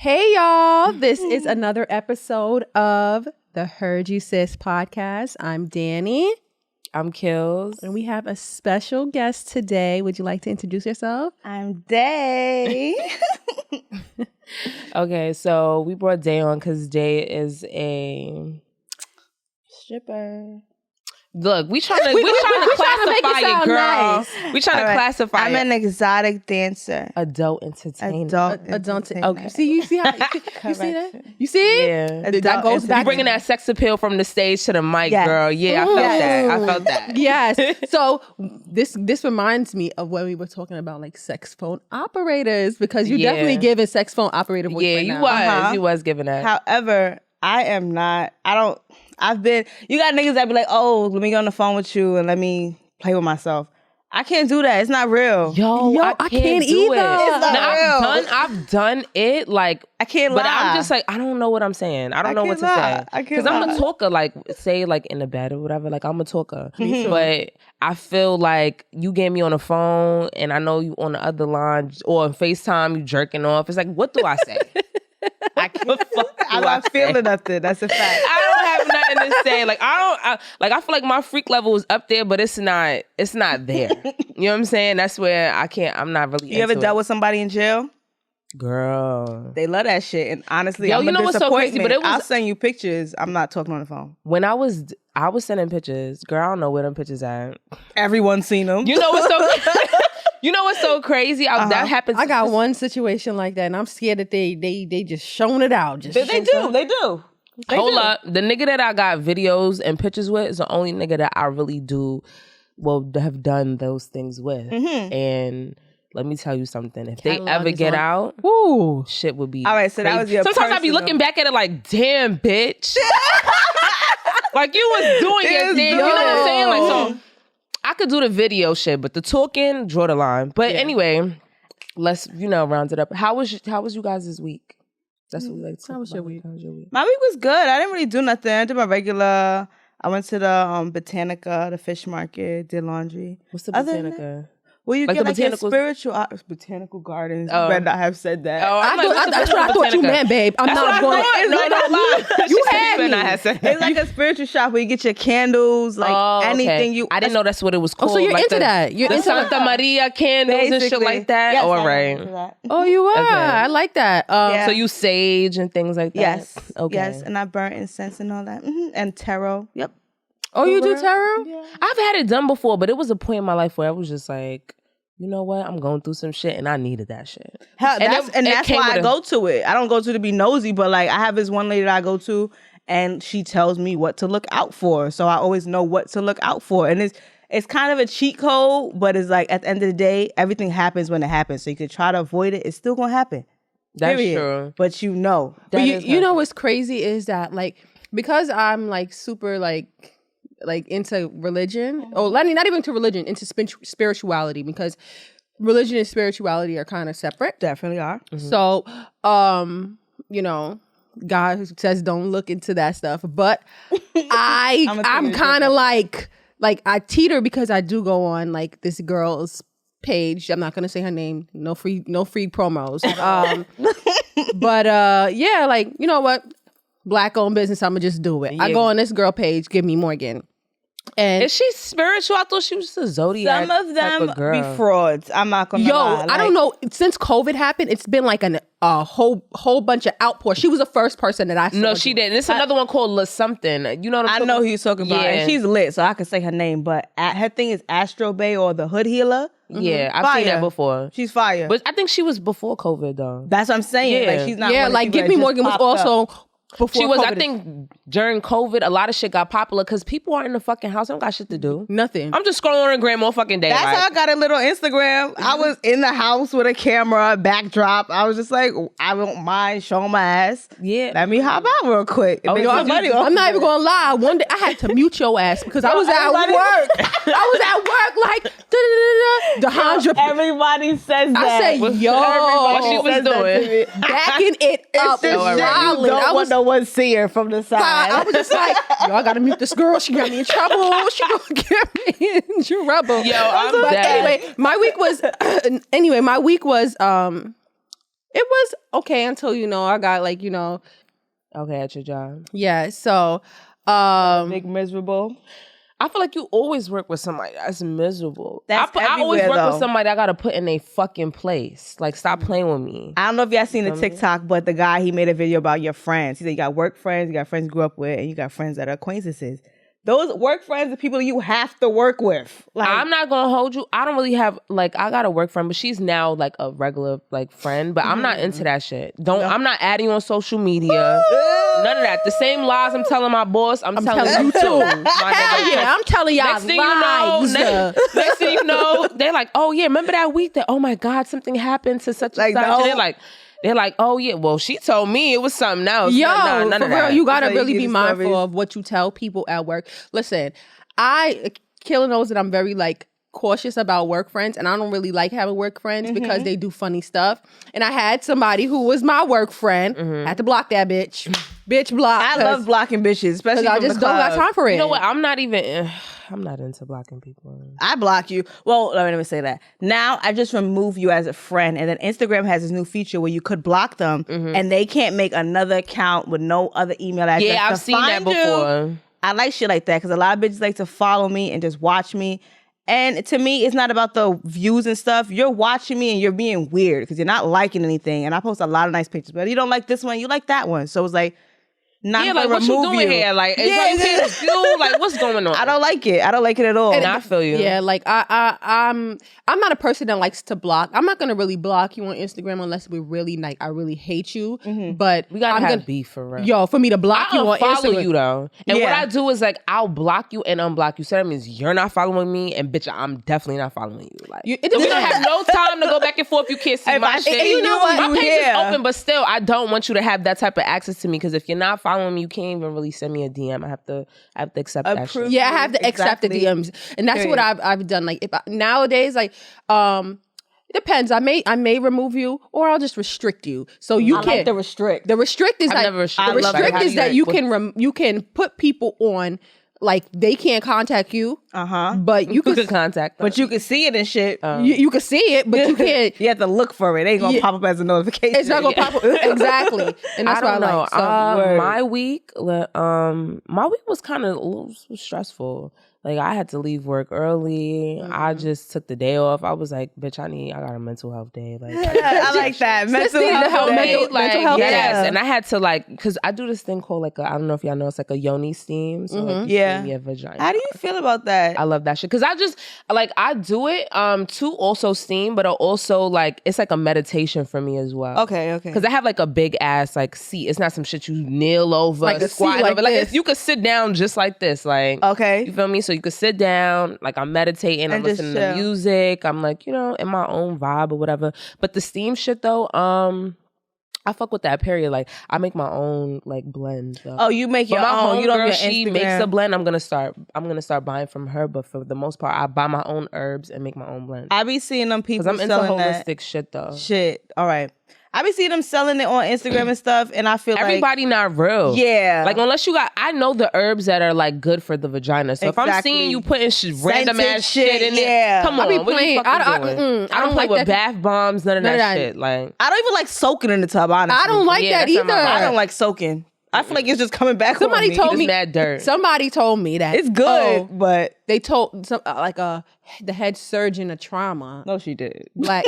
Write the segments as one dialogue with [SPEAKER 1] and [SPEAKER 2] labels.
[SPEAKER 1] Hey y'all, this is another episode of the HurdYouSis podcast. I'm Dany.
[SPEAKER 2] I'm Kilz.
[SPEAKER 1] And we have a special guest today. Would you like to introduce yourself?
[SPEAKER 3] I'm Daye.
[SPEAKER 2] Okay, so we brought Daye on because Daye is a
[SPEAKER 3] stripper.
[SPEAKER 2] Look, we trying to classify you, girl.
[SPEAKER 1] Nice.
[SPEAKER 2] We trying to classify
[SPEAKER 3] I'm
[SPEAKER 2] you.
[SPEAKER 3] an exotic dancer.
[SPEAKER 2] Adult entertainer.
[SPEAKER 3] Adult
[SPEAKER 1] Okay. See, you see that? You see?
[SPEAKER 2] Yeah.
[SPEAKER 1] That goes back.
[SPEAKER 2] You bringing that sex appeal from the stage to the mic,
[SPEAKER 3] Yes.
[SPEAKER 2] girl. Yeah, I felt that.
[SPEAKER 1] Yes. So this reminds me of when we were talking about like sex phone operators, because you definitely giving sex phone operator voice right now.
[SPEAKER 2] You was giving that.
[SPEAKER 3] However, I am not. You got niggas that be like, oh, let me get on the phone with you and let me play with myself. I can't do that. It's not real.
[SPEAKER 2] Yo, I can't
[SPEAKER 1] either.
[SPEAKER 2] do
[SPEAKER 3] It's not real.
[SPEAKER 2] I've done it. Like,
[SPEAKER 3] I can't lie.
[SPEAKER 2] But I'm just like, I don't know what I'm saying. I don't know what to say. Because I'm a talker, like, say, like, in the bed or whatever. Like, I'm a talker. But I feel like you get me on the phone and I know you on the other line or on FaceTime, you jerking off. It's like, what do I say?
[SPEAKER 3] I'm not feeling nothing. That's a fact.
[SPEAKER 2] I don't have nothing to say. Like, I feel like my freak level is up there, but it's not there. You know what I'm saying? That's where I'm not really
[SPEAKER 3] You ever dealt with somebody in jail?
[SPEAKER 2] Girl.
[SPEAKER 3] They love that shit. And honestly,
[SPEAKER 2] Yo, you know what's so crazy? But
[SPEAKER 3] I'll send you pictures. I'm not talking on the phone.
[SPEAKER 2] When I was sending pictures, girl, I don't know where them pictures at.
[SPEAKER 3] Everyone's seen them.
[SPEAKER 2] You know what's so You know what's so crazy? That happens.
[SPEAKER 1] I got one situation like that, and I'm scared that they just showing it out.
[SPEAKER 3] They do.
[SPEAKER 2] Hold up. The nigga that I got videos and pictures with is the only nigga that I really have done those things with. Mm-hmm. And let me tell you something. If they ever get out, woo, shit would be
[SPEAKER 3] all right. So
[SPEAKER 2] crazy.
[SPEAKER 3] that was your.
[SPEAKER 2] Sometimes I be looking back at it like, damn, bitch. Like you was doing your thing. You know what I'm saying? Like so. I could do the video shit, but the talking, draw the line. But anyway, let's round it up. How was you guys this week? That's what we like to talk about.
[SPEAKER 1] How was your week?
[SPEAKER 3] My week was good. I didn't really do nothing. I did my regular. I went to the Botanica, the fish market, did laundry.
[SPEAKER 2] What's the Botanica?
[SPEAKER 3] Well, you
[SPEAKER 2] like
[SPEAKER 3] get like your
[SPEAKER 2] botanicals?
[SPEAKER 3] botanical gardens. You better not have said that.
[SPEAKER 2] Oh,
[SPEAKER 1] that's what I thought you meant, babe. I'm not going.
[SPEAKER 3] You had me. It's like a spiritual shop where you get your candles, like anything you.
[SPEAKER 2] I didn't know that's what it was called.
[SPEAKER 1] Oh, so you're
[SPEAKER 2] like
[SPEAKER 1] into that? You're into
[SPEAKER 2] Santa Maria candles basically. And shit like that.
[SPEAKER 3] Yes,
[SPEAKER 2] all right.
[SPEAKER 1] Oh, you are.
[SPEAKER 2] Okay.
[SPEAKER 1] I like that.
[SPEAKER 2] So you sage and things like that.
[SPEAKER 3] Yes.
[SPEAKER 2] Okay.
[SPEAKER 3] Yes, and I burnt incense and all that, and tarot. Yep.
[SPEAKER 1] Oh, you do tarot?
[SPEAKER 3] Yeah.
[SPEAKER 2] I've had it done before, but it was a point in my life where I was just like, you know what? I'm going through some shit and I needed that shit.
[SPEAKER 3] That's why I go to it. I don't go to be nosy, but like I have this one lady that I go to and she tells me what to look out for. So I always know what to look out for. And it's kind of a cheat code, but it's like at the end of the day, everything happens when it happens. So you could try to avoid it. It's still going to happen.
[SPEAKER 2] That's
[SPEAKER 3] Period.
[SPEAKER 2] true.
[SPEAKER 3] But you know.
[SPEAKER 1] But you know what's crazy is that like, because I'm like super like into religion, not even into religion, into spirituality, because religion and spirituality are kind of separate.
[SPEAKER 3] Definitely are.
[SPEAKER 1] Mm-hmm. So, God says don't look into that stuff, but I'm kind of like I teeter because I do go on like this girl's page. I'm not gonna say her name. No free promos. But yeah, like you know what? Black owned business. I'ma just do it. Yeah. I go on this girl page. Give me Morgan. And
[SPEAKER 2] is she spiritual? I thought she was a zodiac.
[SPEAKER 3] Some of them be frauds. I'm not gonna lie.
[SPEAKER 1] I don't know. Since COVID happened, it's been like a whole bunch of outpour. She was the first person that I saw.
[SPEAKER 2] No, she didn't. It's another one called La something. You know what I'm
[SPEAKER 3] talking about? I know who you're talking about. And she's lit, so I can say her name. But her thing is Astro Bay or the Hood Healer. Mm-hmm.
[SPEAKER 2] Yeah, I've seen that before.
[SPEAKER 3] She's fire.
[SPEAKER 2] But I think she was before COVID though.
[SPEAKER 3] That's what I'm saying.
[SPEAKER 2] Yeah.
[SPEAKER 3] Like she's not.
[SPEAKER 1] Yeah, like Give Me Morgan was also.
[SPEAKER 2] She was, I think, during COVID, a lot of shit got popular because people aren't in the fucking house. I don't got shit to do.
[SPEAKER 1] Nothing.
[SPEAKER 2] I'm just scrolling on Instagram all fucking day.
[SPEAKER 3] That's how I got a little Instagram. I was in the house with a camera, backdrop. I was just like, I don't mind showing my ass.
[SPEAKER 2] Yeah.
[SPEAKER 3] Let me hop out real quick.
[SPEAKER 1] I'm not even going to lie. One day I had to mute your ass because I was at work. I was at work like, Dehandra.
[SPEAKER 3] Everybody says that.
[SPEAKER 1] I said, yo.
[SPEAKER 2] What she was doing.
[SPEAKER 1] Backing it up.
[SPEAKER 3] You don't want no one see her from the side.
[SPEAKER 1] I was just like, yo, I gotta mute this girl. She got me in trouble. She gonna get me in trouble.
[SPEAKER 2] Yo, I'm
[SPEAKER 1] but
[SPEAKER 2] dead.
[SPEAKER 1] anyway, my week was It was okay until, I got like,
[SPEAKER 2] Okay, at your job.
[SPEAKER 1] Yeah, so
[SPEAKER 3] big miserable.
[SPEAKER 2] I feel like you always work with somebody that's miserable.
[SPEAKER 3] That's
[SPEAKER 2] I always work
[SPEAKER 3] though.
[SPEAKER 2] with somebody I gotta put in a fucking place. Like, stop playing with me.
[SPEAKER 3] I don't know if y'all seen the TikTok, but the guy, he made a video about your friends. He said you got work friends, you got friends you grew up with, and you got friends that are acquaintances. Those work friends are people you have to work with. Like,
[SPEAKER 2] I'm not gonna hold you. I don't really have, like, I got a work friend, but she's now like a regular like friend. But I'm not into that shit. I'm not adding you on social media. None of that. The same lies I'm telling my boss, I'm telling you too.
[SPEAKER 1] Hell yeah, I'm telling y'all
[SPEAKER 2] Next thing you know, next thing you know, they're like, oh yeah, remember that week that, oh my God, something happened to such and such.
[SPEAKER 3] No.
[SPEAKER 2] And they're like, oh yeah, well, she told me it was something else.
[SPEAKER 1] Yo,
[SPEAKER 2] none
[SPEAKER 1] for
[SPEAKER 2] of
[SPEAKER 1] real,
[SPEAKER 2] that.
[SPEAKER 1] you gotta really be mindful of what you tell people at work. Listen, Kayla knows that I'm very like cautious about work friends, and I don't really like having work friends because they do funny stuff. And I had somebody who was my work friend. Had to block that bitch. Bitch block.
[SPEAKER 3] I love blocking bitches, especially
[SPEAKER 1] I just don't got time for it.
[SPEAKER 2] You know what? I'm not into blocking people.
[SPEAKER 3] I block you. Well, let me say that. Now I just remove you as a friend, and then Instagram has this new feature where you could block them, and they can't make another account with no other email address.
[SPEAKER 2] Yeah, I've seen that before.
[SPEAKER 3] I like shit like that because a lot of bitches like to follow me and just watch me. And to me, it's not about the views and stuff. You're watching me and you're being weird because you're not liking anything. And I post a lot of nice pictures, but you don't like this one, you like that one. So it's like, not
[SPEAKER 2] like, what you doing here? Like, like, what's going on?
[SPEAKER 3] I don't like it. I don't like it at all.
[SPEAKER 2] And I feel you.
[SPEAKER 1] Yeah, like I'm not a person that likes to block. I'm not gonna really block you on Instagram unless we really like I really hate you. But
[SPEAKER 2] we gotta have beef for real.
[SPEAKER 1] Yo, for me to block you on Instagram,
[SPEAKER 2] follow you though. And what I do is like I'll block you and unblock you. So that means you're not following me, and bitch, I'm definitely not following you. Like we don't have no time to go back and forth. You can't see my shit.
[SPEAKER 3] And you know what?
[SPEAKER 2] My page is open, but still, I don't want you to have that type of access to me because if you're not following me, you can't even really send me a DM. I have to accept that shit.
[SPEAKER 1] Yeah, I have to accept the DMs, and that's what I've done. Like nowadays, like it depends. I may remove you, or I'll just restrict you. So you can
[SPEAKER 3] like the restrict.
[SPEAKER 1] The restrict is like the restrict is that you can put people on. Like they can't contact you, but you could
[SPEAKER 2] contact them.
[SPEAKER 3] But you can see it and shit.
[SPEAKER 1] You can see it, but you can't.
[SPEAKER 3] You have to look for it. It ain't gonna pop up as a notification.
[SPEAKER 1] It's not gonna pop up exactly. And that's
[SPEAKER 2] I don't know.
[SPEAKER 1] Like. So,
[SPEAKER 2] my week was kind of a little stressful. Like I had to leave work early. I just took the day off. I was like, bitch, I got a mental health day. Like
[SPEAKER 3] I like that. Mental health day.
[SPEAKER 1] Mental health
[SPEAKER 2] yes.
[SPEAKER 1] Yeah.
[SPEAKER 2] And I had to like, cause I do this thing called like I don't know if y'all know, it's like a yoni steam. So like steam your vagina.
[SPEAKER 3] How do you feel about that?
[SPEAKER 2] I love that shit. Cause I do it to also steam, but also like it's like a meditation for me as well.
[SPEAKER 3] Okay.
[SPEAKER 2] Cause I have like a big ass like seat. It's not some shit you kneel over,
[SPEAKER 1] like
[SPEAKER 2] squat
[SPEAKER 1] like
[SPEAKER 2] over. Like you could sit down just like this. Like you feel me? So you could sit down, like I'm meditating, I'm listening to music, I'm like, in my own vibe or whatever. But the steam shit though, I fuck with that period. Like I make my own like blend. Though.
[SPEAKER 3] Oh, you make your own. You don't
[SPEAKER 2] girl,
[SPEAKER 3] get
[SPEAKER 2] she
[SPEAKER 3] Instagram.
[SPEAKER 2] makes a blend. I'm gonna start buying from her, but for the most part, I buy my own herbs and make my own blend.
[SPEAKER 3] I be seeing them people
[SPEAKER 2] because I'm into
[SPEAKER 3] selling
[SPEAKER 2] holistic shit though.
[SPEAKER 3] All right. I be seeing them selling it on Instagram and stuff, and I feel
[SPEAKER 2] everybody not real.
[SPEAKER 3] Yeah.
[SPEAKER 2] Like unless you got, I know the herbs that are like good for the vagina. So if I'm seeing you putting random ass shit in there, come on,
[SPEAKER 1] I be playing.
[SPEAKER 2] I don't play with bath bombs, none of that shit. Like
[SPEAKER 3] I don't even like soaking in the tub. Honestly,
[SPEAKER 1] I don't like that either.
[SPEAKER 3] I don't like soaking. I feel like it's just coming back.
[SPEAKER 1] Somebody told me
[SPEAKER 2] mad dirt.
[SPEAKER 1] Somebody told me that
[SPEAKER 3] it's good, but
[SPEAKER 1] they told the head surgeon of trauma.
[SPEAKER 3] No, she did.
[SPEAKER 1] Like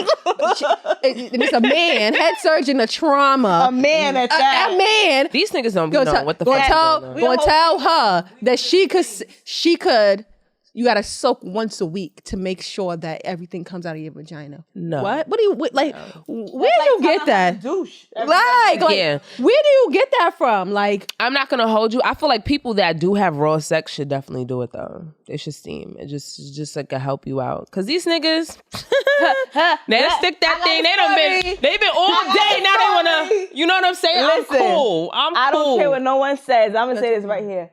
[SPEAKER 1] it's a man, head surgeon of trauma.
[SPEAKER 3] A man at that.
[SPEAKER 1] A man.
[SPEAKER 2] These niggas don't be knowing what the fuck.
[SPEAKER 1] Gonna tell her that she could. You gotta soak once a week to make sure that everything comes out of your vagina.
[SPEAKER 2] No.
[SPEAKER 1] What do you like? No. Where do you get that?
[SPEAKER 3] Douche.
[SPEAKER 1] Like,
[SPEAKER 2] yeah.
[SPEAKER 1] Where do you get that from? Like,
[SPEAKER 2] I'm not gonna hold you. I feel like people that do have raw sex should definitely do it though. They should steam. It just like to help you out. Cause these niggas, they stick that thing. They've been all day. Now they wanna. You know what I'm saying?
[SPEAKER 3] Listen,
[SPEAKER 2] I'm cool.
[SPEAKER 3] I don't care what no one says. I'm gonna say this right here.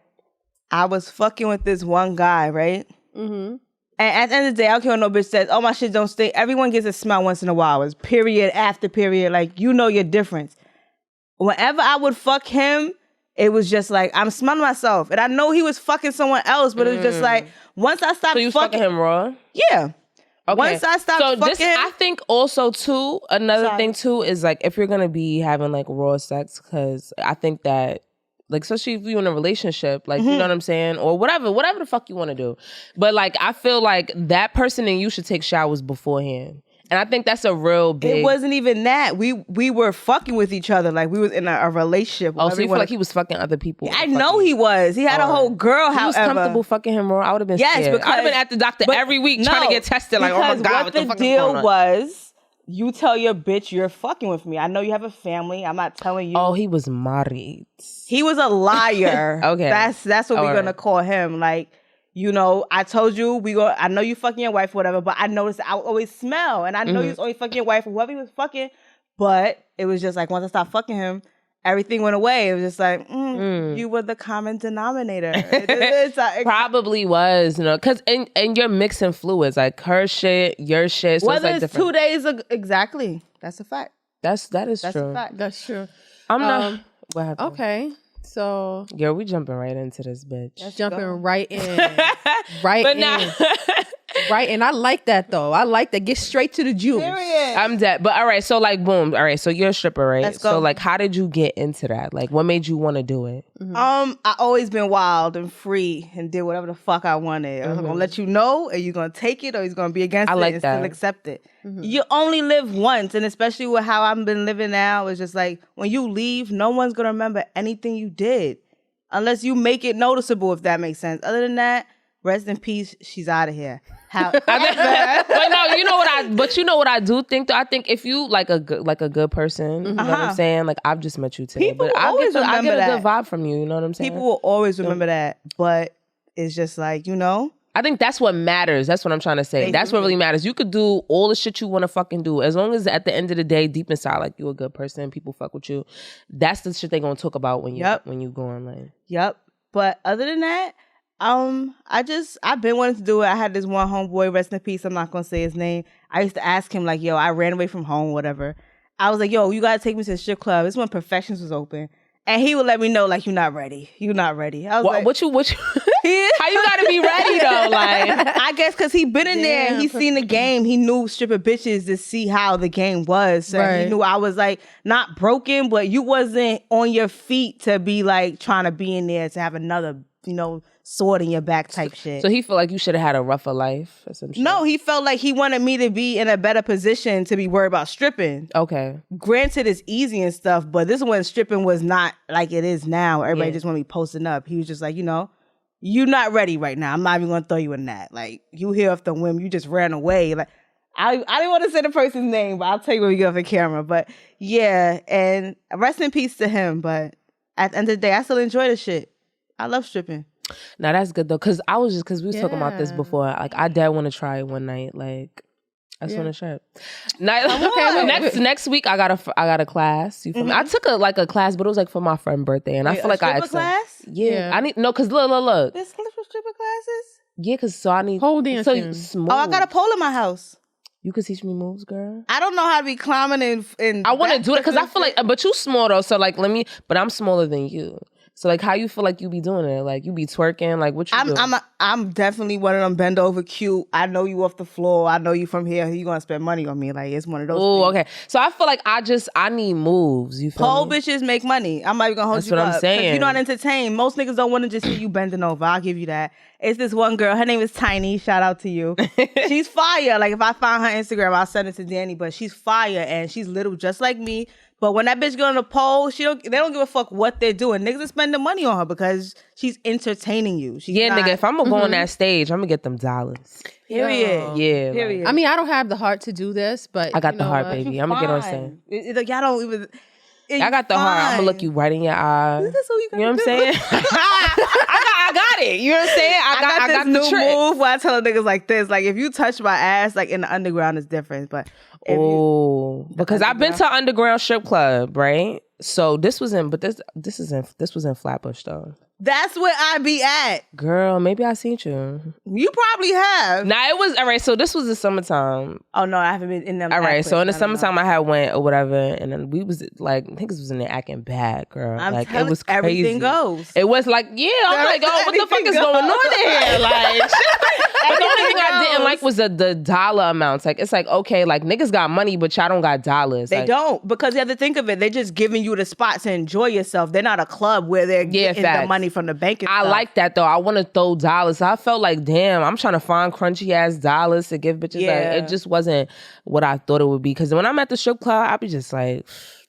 [SPEAKER 3] I was fucking with this one guy, right? Mm-hmm. And at the end of the day, I don't care what no bitch says. Oh, my shit don't stink. Everyone gets a smell once in a while. It's period after period. Like, you know your difference. Whenever I would fuck him, it was just like, I'm smelling myself. And I know he was fucking someone else, but it was just like, once I stopped
[SPEAKER 2] so you
[SPEAKER 3] fucking
[SPEAKER 2] him raw?
[SPEAKER 3] Yeah.
[SPEAKER 2] Okay.
[SPEAKER 3] Once I stopped fucking him,
[SPEAKER 2] I think also too, another thing too is like if you're gonna be having like raw sex, because I think that like especially if you're in a relationship, like you know what I'm saying, or whatever the fuck you want to do, but like I feel like that person and you should take showers beforehand. And I think that's a real big...
[SPEAKER 3] It wasn't even that. We were fucking with each other. Like, we was in a relationship.
[SPEAKER 2] Oh, so you feel like he was fucking other people?
[SPEAKER 3] I know he was. He had a whole girl, however.
[SPEAKER 2] He was comfortable fucking him, bro. I would have been scared.
[SPEAKER 3] Because...
[SPEAKER 2] I'd have been at the doctor every week trying to get tested. Like, oh my God, what the fuck is going on?
[SPEAKER 3] The deal was, you tell your bitch you're fucking with me. I know you have a family. I'm not telling you.
[SPEAKER 2] Oh, he was married.
[SPEAKER 3] He was a liar.
[SPEAKER 2] Okay.
[SPEAKER 3] That's what we're going to call him. Like... You know, I told you I know you fucking your wife or whatever, but I noticed I would always smell. And I know you was only fucking your wife or whoever he was fucking. But it was just like, once I stopped fucking him, everything went away. It was just like, you were the common denominator. It
[SPEAKER 2] probably was, you know, because and you're mixing fluids, like her shit, your shit. So
[SPEAKER 3] whether
[SPEAKER 2] it's, like,
[SPEAKER 3] it's 2 days ago, exactly. That's a fact.
[SPEAKER 2] That is
[SPEAKER 3] That's
[SPEAKER 2] true.
[SPEAKER 3] A fact.
[SPEAKER 1] That's true.
[SPEAKER 2] I'm not. What happened?
[SPEAKER 1] Okay. So,
[SPEAKER 2] girl, we jumping right into this bitch.
[SPEAKER 1] Jumping right in. Right
[SPEAKER 2] but
[SPEAKER 1] in.
[SPEAKER 2] now,
[SPEAKER 1] right in. I like that though. I like that. Get straight to the juice.
[SPEAKER 3] Period.
[SPEAKER 2] I'm dead. But all right, so like boom. All right, so you're a stripper, right?
[SPEAKER 3] Let's go.
[SPEAKER 2] So like how did you get into that? Like what made you want to do it?
[SPEAKER 3] I always been wild and free and did whatever the fuck I wanted. I'm gonna let you know, and you're gonna take it or he's gonna be against it and still accept it. You only live once, and especially with how I've been living now, it's just like when you leave, no one's gonna remember anything you did. Unless you make it noticeable, if that makes sense. Other than that, rest in peace, she's out of here.
[SPEAKER 2] But no, you know what I do think though? I think if you like a good person, you know what I'm saying? Like I've just met you today.
[SPEAKER 3] People
[SPEAKER 2] but I
[SPEAKER 3] always
[SPEAKER 2] get a
[SPEAKER 3] that.
[SPEAKER 2] good vibe from you, you know what I'm saying?
[SPEAKER 3] People will always remember that. But it's just like, you know.
[SPEAKER 2] I think that's what matters. That's what I'm trying to say. That's what really matters. You could do all the shit you want to fucking do. As long as at the end of the day, deep inside, like you a good person, people fuck with you. That's the shit they gonna talk about when you go online.
[SPEAKER 3] Yep. But other than that, I've been wanting to do it. I had this one homeboy, rest in peace, I'm not gonna say his name. I used to ask him like, yo, I ran away from home, whatever. I was like, yo, you gotta take me to the strip club. This when Perfections was open. And he would let me know, like, you're not ready. You're not ready. I was like,
[SPEAKER 2] what you? How you gotta be ready though? Like,
[SPEAKER 3] I guess because he been in there, he seen the game. He knew stripper bitches to see how the game was. So he knew I was like not broken, but you wasn't on your feet to be like trying to be in there to have another, you know, sword in your back type shit.
[SPEAKER 2] So he felt like you should have had a rougher life or some shit?
[SPEAKER 3] No, he felt like he wanted me to be in a better position to be worried about stripping.
[SPEAKER 2] Okay.
[SPEAKER 3] Granted, it's easy and stuff, but this one stripping was not like it is now. Everybody just want me posting up. He was just like, you know, you're not ready right now. I'm not even going to throw you in that. Like, you here off the whim. You just ran away. Like, I didn't want to say the person's name, but I'll tell you when we get off the camera. But yeah, and rest in peace to him. But at the end of the day, I still enjoy the shit. I love stripping.
[SPEAKER 2] Now that's good though, because we was talking about this before. Like I did want to try it one night. Like I just want to try it. Next week I got a class. You feel me? I took a class, but it was like for my friend's birthday, and I feel like I
[SPEAKER 3] class.
[SPEAKER 2] Yeah, I need because look.
[SPEAKER 3] There's stripper classes.
[SPEAKER 2] Yeah, because so I need
[SPEAKER 1] pole dancing.
[SPEAKER 2] Smooth.
[SPEAKER 3] Oh, I got a pole in my house.
[SPEAKER 2] You could teach me moves, girl.
[SPEAKER 3] I don't know how to be climbing and
[SPEAKER 2] I want to do it because I feel like, but you small though, so like but I'm smaller than you. So like, how you feel like you be doing it? Like you be twerking? Like what you do?
[SPEAKER 3] I'm definitely one of them bend over cute. I know you off the floor. I know you from here. You gonna spend money on me? Like it's one of those.
[SPEAKER 2] Oh, okay. So I feel like I need moves. You feel
[SPEAKER 3] Pole
[SPEAKER 2] me?
[SPEAKER 3] bitches make money. I'm not even gonna hold
[SPEAKER 2] That's
[SPEAKER 3] you
[SPEAKER 2] what
[SPEAKER 3] up.
[SPEAKER 2] I'm saying.
[SPEAKER 3] You're not entertained. Most niggas don't want to just see you bending over. I'll give you that. It's this one girl. Her name is Tiny. Shout out to you. She's fire. Like if I find her Instagram, I'll send it to Dany. But she's fire and she's little, just like me. But when that bitch go on the pole, they don't give a fuck what they're doing. Niggas are spending money on her because she's entertaining you.
[SPEAKER 2] Nigga, if I'm gonna go on that stage, I'm gonna get them dollars.
[SPEAKER 3] Period.
[SPEAKER 2] Yeah.
[SPEAKER 3] Period.
[SPEAKER 2] Like,
[SPEAKER 1] I mean, I don't have the heart to do this, but
[SPEAKER 2] I got the heart, baby. I'm gonna get on stage.
[SPEAKER 3] Like, y'all don't even.
[SPEAKER 2] I got the heart. I'm gonna look you right in your eye.
[SPEAKER 3] That's what you
[SPEAKER 2] know what I'm saying? I got it. You know what I'm saying? I got
[SPEAKER 3] this
[SPEAKER 2] the
[SPEAKER 3] new
[SPEAKER 2] trick.
[SPEAKER 3] move where I tell niggas like this. Like if you touch my ass, like in the underground, it's different. But
[SPEAKER 2] because I've been to underground strip club, right? So this was in Flatbush though.
[SPEAKER 3] That's where I be at.
[SPEAKER 2] Girl, maybe I seen you.
[SPEAKER 3] You probably have.
[SPEAKER 2] Nah, it was all right. So this was the summertime.
[SPEAKER 3] Oh no, I haven't been in them.
[SPEAKER 2] All right, so in the summertime I had went or whatever, and then we was like niggas was in there acting bad, girl.
[SPEAKER 3] I'm
[SPEAKER 2] like
[SPEAKER 3] telling,
[SPEAKER 2] it was crazy.
[SPEAKER 3] Everything goes.
[SPEAKER 2] It was like, yeah, I'm like, oh, what the fuck is going on here? Like, but the only thing I didn't like was the dollar amounts. Like, it's like, okay, like niggas got money, but y'all don't got dollars.
[SPEAKER 3] They
[SPEAKER 2] like,
[SPEAKER 3] don't, because you have to think of it. They're just giving you the spot to enjoy yourself. They're not a club where they're getting the money from the bank.
[SPEAKER 2] I like that though. I want to throw dollars. I felt like, damn, I'm trying to find crunchy ass dollars to give bitches.
[SPEAKER 3] Yeah.
[SPEAKER 2] Like, it just wasn't what I thought it would be. Because when I'm at the strip club, I be just like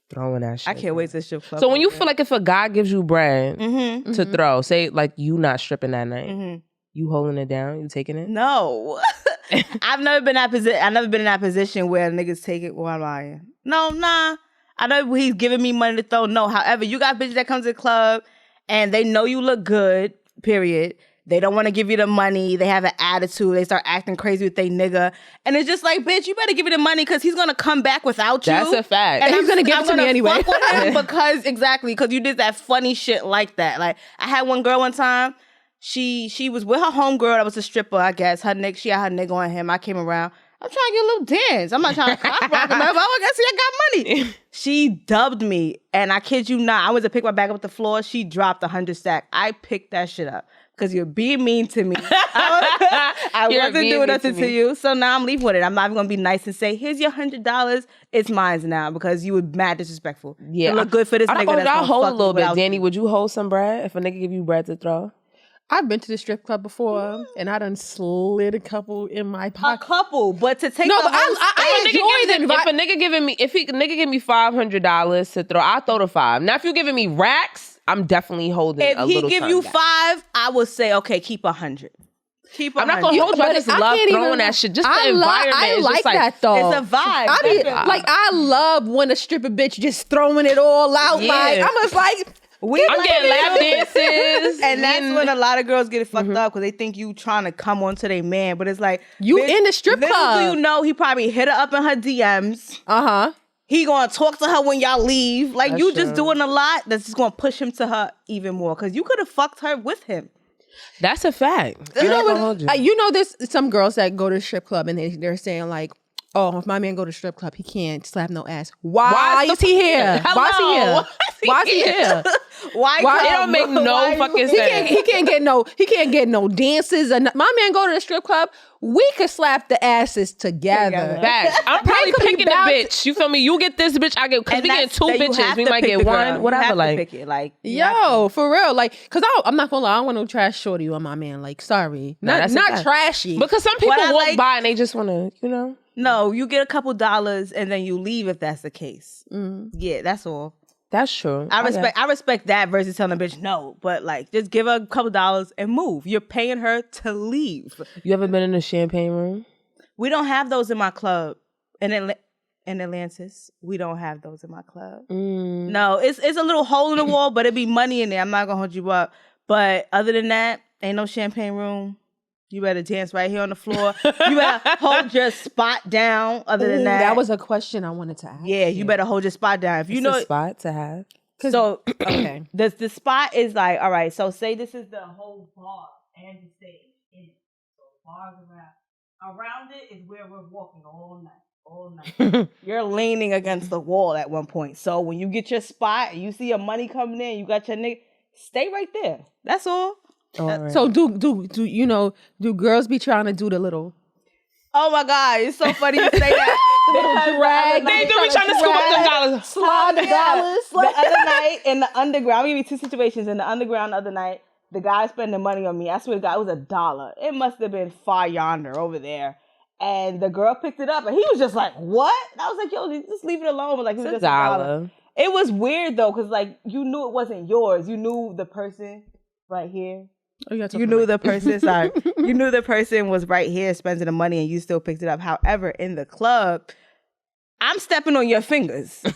[SPEAKER 2] throwing that shit.
[SPEAKER 3] I can't wait to strip club.
[SPEAKER 2] So when you feel like if a guy gives you bread to throw, say like you not stripping that night, you holding it down, you taking it?
[SPEAKER 3] No. I've never been in that position where niggas take it while I'm lying. No, nah. I know he's giving me money to throw. No. However, you got bitches that comes to the club and they know you look good, period. They don't want to give you the money. They have an attitude. They start acting crazy with they nigga. And it's just like, bitch, you better give me the money because he's going to come back without you.
[SPEAKER 2] That's a fact.
[SPEAKER 1] And he's going to give it to me anyway.
[SPEAKER 3] Fuck with him because you did that funny shit like that. Like, I had one girl one time. She was with her homegirl that was a stripper, I guess. She had her nigga on him. I came around. I'm trying to get a little dance. I'm not trying to cock rock him. I guess I got money. She dubbed me. And I kid you not, I went to pick my bag up the floor. She dropped 100 stack. I picked that shit up. Because you're being mean to me. I wasn't doing nothing to you. So now I'm leaving with it. I'm not even going to be nice and say, here's your $100. It's mine now. Because you were mad disrespectful. Yeah. You look good for this nigga.
[SPEAKER 2] I'll hold a little bit. Dany, would you hold some bread if a nigga give you bread to throw?
[SPEAKER 1] I've been to the strip club before, and I done slid a couple in my pocket.
[SPEAKER 3] A couple, but to take
[SPEAKER 1] no, but I enjoy them.
[SPEAKER 2] If a nigga give me $500 to throw, I'll throw the $5. Now, if you giving me racks, I'm definitely holding a little.
[SPEAKER 3] If he give you $5, I would say, okay, keep 100. Keep 100.
[SPEAKER 2] I'm not gonna hold you. I just love throwing that shit. Just the environment.
[SPEAKER 1] I like that though.
[SPEAKER 3] It's a vibe.
[SPEAKER 1] I love when a stripper bitch just throwing it all out. Yeah. Like I'm just like.
[SPEAKER 2] I'm getting lap dances.
[SPEAKER 3] And that's when a lot of girls get it fucked up because they think you trying to come on to their man. But it's like,
[SPEAKER 1] you in the strip club.
[SPEAKER 3] Little do you know, he probably hit her up in her DMs. He gonna talk to her when y'all leave. Like, that's just doing a lot that's just gonna push him to her even more. Because you could have fucked her with him.
[SPEAKER 2] That's a fact.
[SPEAKER 1] You know, there's some girls that go to the strip club and they're saying like, oh, if my man go to strip club, he can't slap no ass. Why is he here? Why is he here? Why is he here?
[SPEAKER 3] Why
[SPEAKER 2] it don't make no fucking sense.
[SPEAKER 1] He can't get no dances. And my man go to the strip club. We could slap the asses together.
[SPEAKER 2] Facts. I'm probably picking a bitch. You feel me? You get this bitch. I get because we get two bitches. We might get one. Whatever. Like,
[SPEAKER 1] yo, for real. Like, because I'm not gonna lie. I don't want no trash shorty on my man. Like, sorry, not trashy.
[SPEAKER 2] Because some people walk by and they just want to, you know.
[SPEAKER 3] No, you get a couple dollars and then you leave if that's the case. Yeah, that's all.
[SPEAKER 2] That's true.
[SPEAKER 3] I respect that versus telling a bitch no, but like just give her a couple dollars and move. You're paying her to leave.
[SPEAKER 2] You ever been in a champagne room?
[SPEAKER 3] We don't have those in my club. In Atlantis, we don't have those in my club. No, it's a little hole in the wall, but it'd be money in there. I'm not gonna hold you up. But other than that, ain't no champagne room. You better dance right here on the floor. You better hold your spot down. Other than
[SPEAKER 1] that was a question I wanted to ask.
[SPEAKER 3] Yeah, you better hold your spot down. If you know
[SPEAKER 2] a spot to have.
[SPEAKER 3] So okay, the spot is like, all right. So say this is the whole bar and the stage in it. So bars around it is where we're walking all night. You're leaning against the wall at one point. So when you get your spot and you see your money coming in, you got your nigga. Stay right there. That's all.
[SPEAKER 1] Right. So do girls be trying to do the little?
[SPEAKER 3] Oh my God, it's so funny you say that.
[SPEAKER 1] The little drag.
[SPEAKER 2] They do be trying to scoop up them dollars.
[SPEAKER 1] Slide the dollars.
[SPEAKER 3] The other night in the underground, I'll give you two situations. In the underground the other night, the guy spending money on me. I swear to God, it was $1. It must have been far yonder over there. And the girl picked it up and he was just like, what? And I was like, yo, just leave it alone. But like, it was just $1. It was weird though, because like you knew it wasn't yours. You knew the person right here.
[SPEAKER 1] Oh,
[SPEAKER 3] you knew the person. Sorry, you knew the person was right here spending the money, and you still picked it up. However, in the club, I'm stepping on your fingers. You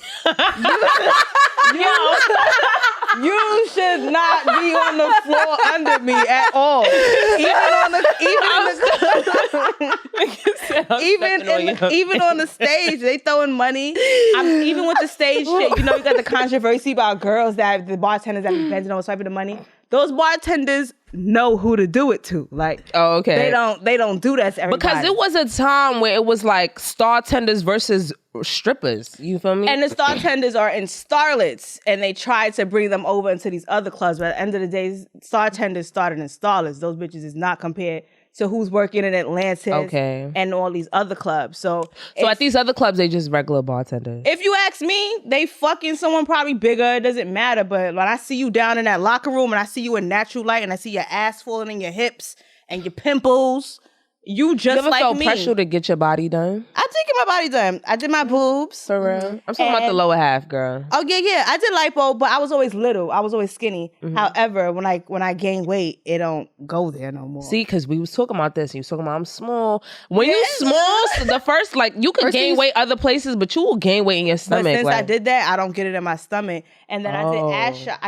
[SPEAKER 3] should not be on the floor under me at all. Even on the stage, they throwing money. Even with the stage shit, you know, you got the controversy about girls that the bartenders that be bending over swiping the money. those bartenders know who to do it to. Like,
[SPEAKER 2] oh, okay.
[SPEAKER 3] They don't do that to everybody.
[SPEAKER 2] Because it was a time where it was like startenders versus strippers. You feel me?
[SPEAKER 3] And the startenders are in starlets, and they tried to bring them over into these other clubs. But at the end of the day, startenders started in starlets. Those bitches is not compared to who's working in Atlantis and all these other clubs. So
[SPEAKER 2] at these other clubs, they just regular bartenders.
[SPEAKER 3] If you ask me, they fucking someone probably bigger. It doesn't matter. But when I see you down in that locker room and I see you in natural light and I see your ass falling in your hips and your pimples, you just
[SPEAKER 2] ever
[SPEAKER 3] like
[SPEAKER 2] felt
[SPEAKER 3] me.
[SPEAKER 2] pressure to get your body done?
[SPEAKER 3] I did get my body done. I did my boobs.
[SPEAKER 2] For real? I'm talking about the lower half, girl.
[SPEAKER 3] Oh yeah. I did lipo, but I was always little. I was always skinny. However, when I gain weight, it don't go there no more.
[SPEAKER 2] See, because we was talking about this. You was talking about I'm small. When you small, the first you could gain weight other places, but you will gain weight in your stomach.
[SPEAKER 3] But since I did that, I don't get it in my stomach. And then I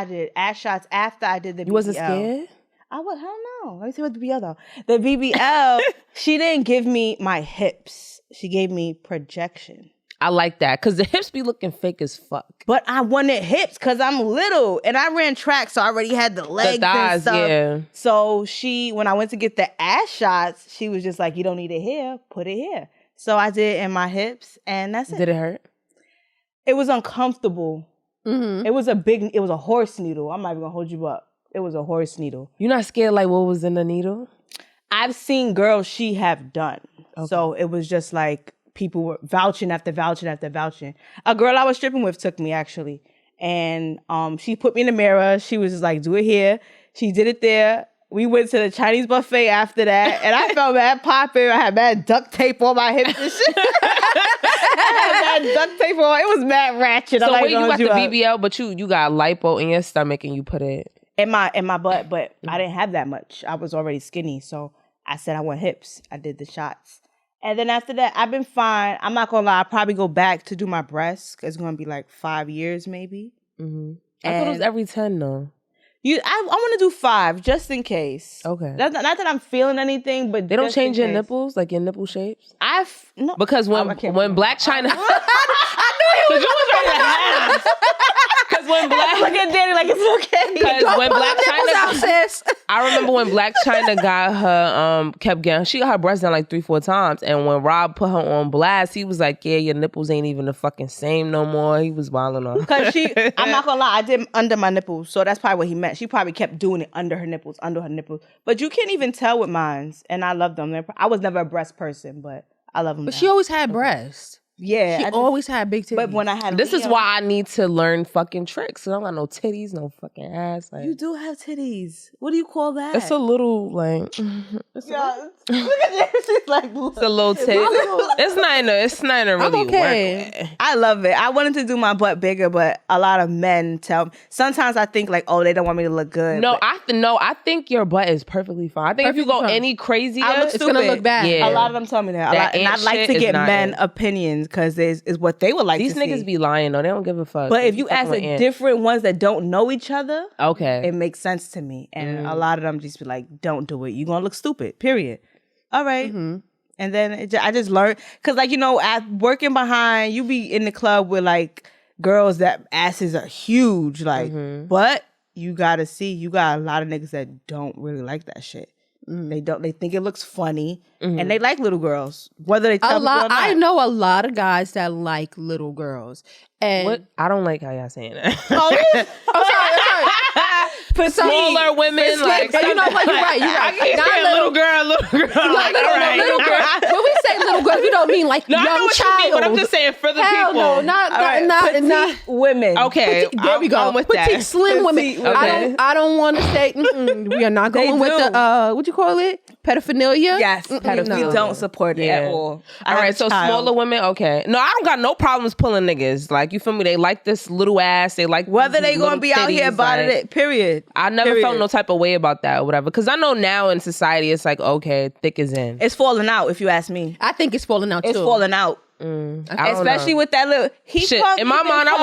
[SPEAKER 3] did ass shots after I did the BBL.
[SPEAKER 2] You wasn't scared?
[SPEAKER 3] I was, hell no. Let me see what the BBL though. The BBL, she didn't give me my hips. She gave me projection.
[SPEAKER 2] I like that because the hips be looking fake as fuck.
[SPEAKER 3] But I wanted hips because I'm little and I ran track, so I already had the legs, the thighs, and stuff. Yeah. So when I went to get the ass shots, she was just like, "You don't need it here. Put it here." So I did it in my hips, and that's it.
[SPEAKER 2] Did it hurt?
[SPEAKER 3] It was uncomfortable. Mm-hmm. It was a horse needle. I'm not even gonna hold you up. It was a horse needle.
[SPEAKER 2] You're not scared like what was in the needle?
[SPEAKER 3] I've seen girls she have done. Okay. So it was just like people were vouching after vouching after vouching. A girl I was stripping with took me actually. And she put me in the mirror. She was just like, do it here. She did it there. We went to the Chinese buffet after that. And I felt mad popping. I had mad duct tape on my hips and shit. I had mad duct tape on. It was mad ratchet.
[SPEAKER 2] So wait, you got the BBL, but you got lipo in your stomach and you put it...
[SPEAKER 3] In my butt, but I didn't have that much. I was already skinny, so I said I want hips. I did the shots. And then after that, I've been fine. I'm not gonna lie, I'll probably go back to do my breasts. It's gonna be like 5 years maybe.
[SPEAKER 2] Mm-hmm. I thought it was every 10 though.
[SPEAKER 3] I want to do 5 just in case.
[SPEAKER 2] Okay.
[SPEAKER 3] Not that I'm feeling anything, but
[SPEAKER 2] they don't change your nipples, like your nipple shapes.
[SPEAKER 3] No,
[SPEAKER 2] because when Blac Chyna, I knew he was ready to have. Because when
[SPEAKER 3] look at Dany like it's okay.
[SPEAKER 2] Because when Blac Chyna, I remember when Blac Chyna got her she got her breasts done like 3-4 times, and when Rob put her on blast, he was like, "Yeah, your nipples ain't even the fucking same no more." He was wilding on.
[SPEAKER 3] Because I'm not gonna lie, I did under my nipples, so that's probably what he meant. She probably kept doing it under her nipples. But you can't even tell with mines, and I love them. I was never a breast person, but I love them.
[SPEAKER 1] But she always had breasts.
[SPEAKER 3] Yeah,
[SPEAKER 1] she always had big titties.
[SPEAKER 3] But when I had
[SPEAKER 2] this is why I need to learn fucking tricks. I don't got no titties, no fucking ass.
[SPEAKER 3] Like, you do have titties. What do you call that?
[SPEAKER 2] It's a little like.
[SPEAKER 3] Look at you. She's like,
[SPEAKER 2] it's a little tit. It's not really work.
[SPEAKER 3] I love it. I wanted to do my butt bigger, but a lot of men tell me. Sometimes I think like, oh, they don't want me to look good.
[SPEAKER 2] No, I think your butt is perfectly fine. I think if you go any crazier,
[SPEAKER 3] it's gonna look bad. Yeah. A lot of them tell me that. And I'd like to get men opinions. Because is what they would like
[SPEAKER 2] These
[SPEAKER 3] to see.
[SPEAKER 2] These niggas be lying though. They don't give a fuck.
[SPEAKER 3] But if you ask the different ones that don't know each other,
[SPEAKER 2] okay,
[SPEAKER 3] it makes sense to me. And a lot of them just be like, don't do it. You're going to look stupid, period. All right. Mm-hmm. And then I just learned. Because like, working behind, you be in the club with like girls that asses are huge. Like, but you got to see, you got a lot of niggas that don't really like that shit. They think it looks funny, and they like little girls. Whether they tell people or not.
[SPEAKER 1] I know a lot of guys that like little girls, and
[SPEAKER 2] what? I don't like how y'all saying that.
[SPEAKER 1] I'm sorry.
[SPEAKER 2] Smaller women, like
[SPEAKER 1] you're right.
[SPEAKER 2] I keep saying little girl.
[SPEAKER 1] Little girl. When we say little girl, we don't mean like young
[SPEAKER 2] I know what
[SPEAKER 1] child.
[SPEAKER 2] You mean, but I'm just saying for the people.
[SPEAKER 1] No, not
[SPEAKER 3] women.
[SPEAKER 2] Okay,
[SPEAKER 1] there we go.
[SPEAKER 2] With
[SPEAKER 1] petite,
[SPEAKER 2] that.
[SPEAKER 1] slim women.
[SPEAKER 2] Okay.
[SPEAKER 1] I don't want to say. We are not going with the what you call it? Pedophilia.
[SPEAKER 3] Yes, pedophilia. We don't support it at all.
[SPEAKER 2] All right, so smaller women. Okay, no, I don't got no problems pulling niggas. Like you feel me? They like this little ass. They like
[SPEAKER 3] whether they gonna be out here about it. Period.
[SPEAKER 2] I never felt no type of way about that or whatever. Because I know now in society it's like, okay, thick is in.
[SPEAKER 3] It's falling out if you ask me.
[SPEAKER 1] I think it's falling out too.
[SPEAKER 3] It's falling out. Especially with that little
[SPEAKER 2] shit. In my mind, I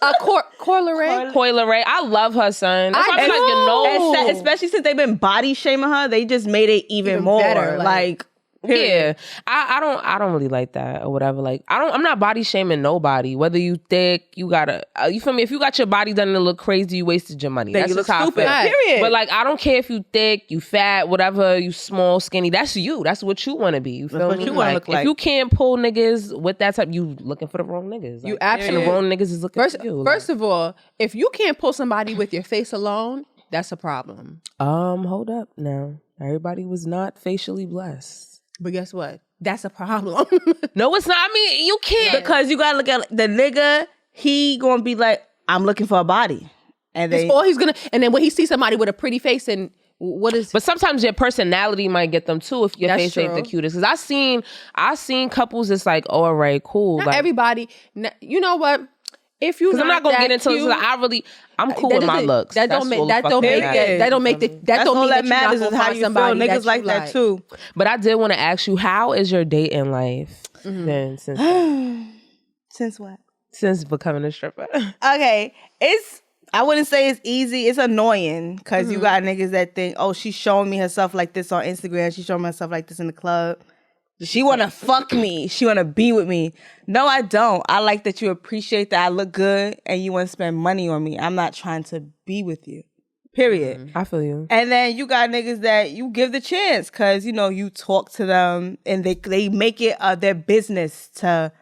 [SPEAKER 2] was Coyle Ray. I love her, son. That's why I'm like,
[SPEAKER 3] especially since they've been body shaming her, they just made it even more.
[SPEAKER 1] Better,
[SPEAKER 3] like
[SPEAKER 2] Yeah, I don't really like that or whatever. Like, I'm not body shaming nobody. Whether you thick, you gotta, you feel me? If you got your body done to look crazy, you wasted your money.
[SPEAKER 3] Then
[SPEAKER 2] That's
[SPEAKER 3] you look
[SPEAKER 2] just how
[SPEAKER 3] stupid.
[SPEAKER 2] I feel.
[SPEAKER 3] Period.
[SPEAKER 2] But like, I don't care if you thick, you fat, whatever, you small, skinny. That's you. That's what you want to be. You feel
[SPEAKER 3] That's
[SPEAKER 2] me?
[SPEAKER 3] what you want to look like.
[SPEAKER 2] If you can't pull niggas with that type, you looking for the wrong niggas.
[SPEAKER 1] You
[SPEAKER 2] like,
[SPEAKER 1] absolutely.
[SPEAKER 2] and the wrong niggas is looking for you.
[SPEAKER 1] First of all, if you can't pull somebody with your face alone, that's a problem.
[SPEAKER 2] Hold up now. Everybody was not facially blessed.
[SPEAKER 1] But guess what? That's a problem.
[SPEAKER 2] No, it's not. I mean, you can't.
[SPEAKER 3] Because you gotta look at the nigga, he gonna be like, I'm looking for a body. And
[SPEAKER 1] That's all he's gonna, and then when he sees somebody with a pretty face and what is...
[SPEAKER 2] But sometimes your personality might get them too if your face ain't the cutest. Because I seen couples that's like, oh, all right, cool.
[SPEAKER 1] Not
[SPEAKER 2] like,
[SPEAKER 1] everybody, you know what? If you,
[SPEAKER 2] I'm not gonna get into
[SPEAKER 1] cute,
[SPEAKER 2] it. I'm cool with my looks.
[SPEAKER 1] That don't make that don't mean that
[SPEAKER 3] matters is how you feel. Niggas like that too.
[SPEAKER 2] But I did want to ask you, how is your dating life then
[SPEAKER 3] since what?
[SPEAKER 2] Since becoming a stripper?
[SPEAKER 3] Okay, I wouldn't say it's easy. It's annoying because you got niggas that think, oh, she's showing me herself like this on Instagram. She's showing me herself like this in the club. She want to fuck me. She want to be with me. No, I don't. I like that you appreciate that I look good and you want to spend money on me. I'm not trying to be with you. Period.
[SPEAKER 2] I feel you.
[SPEAKER 3] And then you got niggas that you give the chance because, you know, you talk to them and they make it their business to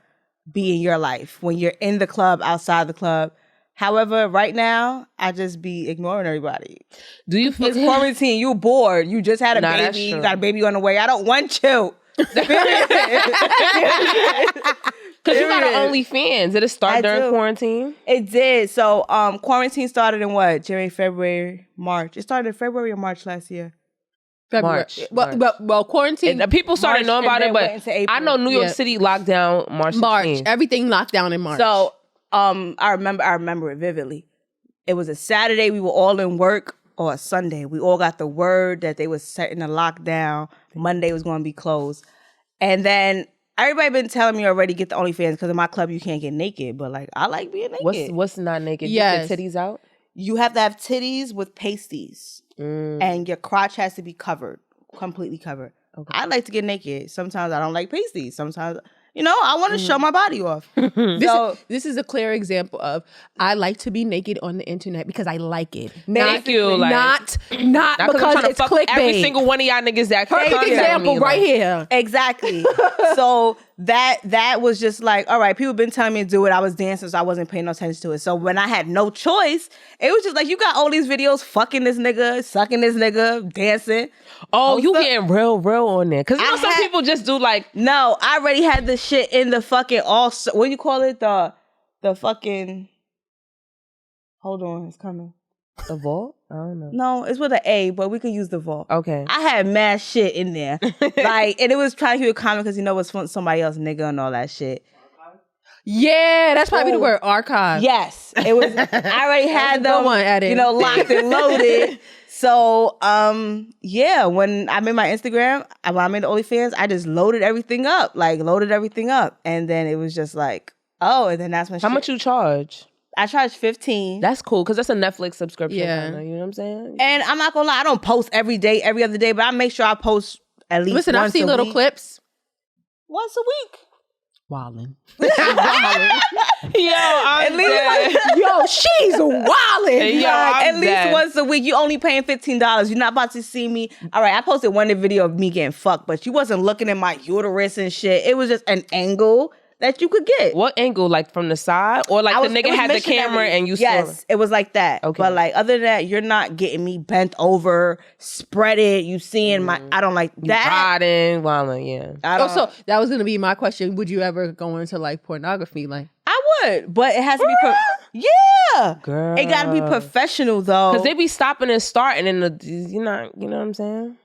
[SPEAKER 3] be in your life when you're in the club, outside the club. However, right now, I just be ignoring everybody.
[SPEAKER 2] Do you feel
[SPEAKER 3] it's quarantine? You bored. You just had a baby. You got a baby on the way. I don't want you.
[SPEAKER 2] Because you got an OnlyFans. Did it start during quarantine?
[SPEAKER 3] It did. So quarantine started in what? January, February, March. It started in February or March last year.
[SPEAKER 1] February.
[SPEAKER 2] March.
[SPEAKER 1] Well, quarantine.
[SPEAKER 2] And people started knowing about it, but I know New York
[SPEAKER 1] Yeah.
[SPEAKER 2] City locked down March 16th.
[SPEAKER 1] Everything locked down in March.
[SPEAKER 3] So I remember it vividly. It was a Saturday. We were all in work. Or a Sunday. We all got the word that they was setting a lockdown. Monday was going to be closed. And then everybody been telling me already, get the OnlyFans because in my club you can't get naked. But like, I like being naked.
[SPEAKER 2] What's not naked?
[SPEAKER 1] Yes.
[SPEAKER 2] Get titties out?
[SPEAKER 3] You have to have titties with pasties. And your crotch has to be covered. Completely covered. Okay. I like to get naked. Sometimes I don't like pasties. Sometimes... You know, I want to show my body off.
[SPEAKER 1] This is a clear example of I like to be naked on the internet because I like it.
[SPEAKER 2] Thank you.
[SPEAKER 1] Not because it's clickbait.
[SPEAKER 2] Every single one of y'all niggas that
[SPEAKER 1] perfect example right here.
[SPEAKER 3] Exactly. So that was just like, all right, people been telling me to do it. I was dancing, so I wasn't paying no attention to it. So when I had no choice, it was just like, you got all these videos fucking this nigga, sucking this nigga, dancing.
[SPEAKER 2] Oh, you getting real on there. Because you know some people just do like...
[SPEAKER 3] No, I already had this shit in the fucking... what do you call it? The fucking... Hold on, it's coming.
[SPEAKER 2] The vault? I don't know.
[SPEAKER 3] No, it's with an A, but we could use the vault.
[SPEAKER 2] Okay.
[SPEAKER 3] I had mad shit in there. Like, and it was trying to keep it common because, you know, it's from somebody else, nigga, and all that shit.
[SPEAKER 1] Yeah, that's probably the word, archive.
[SPEAKER 3] Yes. It was... I already had them, you know, locked and loaded. So, yeah, when I made my Instagram, when I made the OnlyFans, I just loaded everything up. And then it was just like, oh, and then that's when
[SPEAKER 2] How much you charge?
[SPEAKER 3] I charge $15.
[SPEAKER 2] That's cool, because that's a Netflix subscription.
[SPEAKER 1] Yeah.
[SPEAKER 2] You know what I'm saying?
[SPEAKER 3] And I'm not gonna lie, I don't post every day, every other day, but I make sure I post at least once a week.
[SPEAKER 1] I've seen little clips.
[SPEAKER 3] Once a week.
[SPEAKER 1] Wildin'.
[SPEAKER 3] Yo, she's wildin'. At least once a week. You only paying $15. You're not about to see me. All right, I posted one video of me getting fucked, but you wasn't looking at my uterus and shit. It was just an angle that you could get.
[SPEAKER 2] What angle? Like from the side? Or like the nigga had the camera and you saw?
[SPEAKER 3] Yes, it was like that.
[SPEAKER 2] Okay.
[SPEAKER 3] But like other than that, you're not getting me bent over, spread it. You seeing my... I don't like that.
[SPEAKER 2] Wildin', yeah.
[SPEAKER 1] Also, that was going to be my question. Would you ever go into like pornography? Like,
[SPEAKER 3] I would, but it has to be... Yeah.
[SPEAKER 2] Girl.
[SPEAKER 3] It got to be professional though.
[SPEAKER 2] Because they be stopping and starting and you know what I'm saying?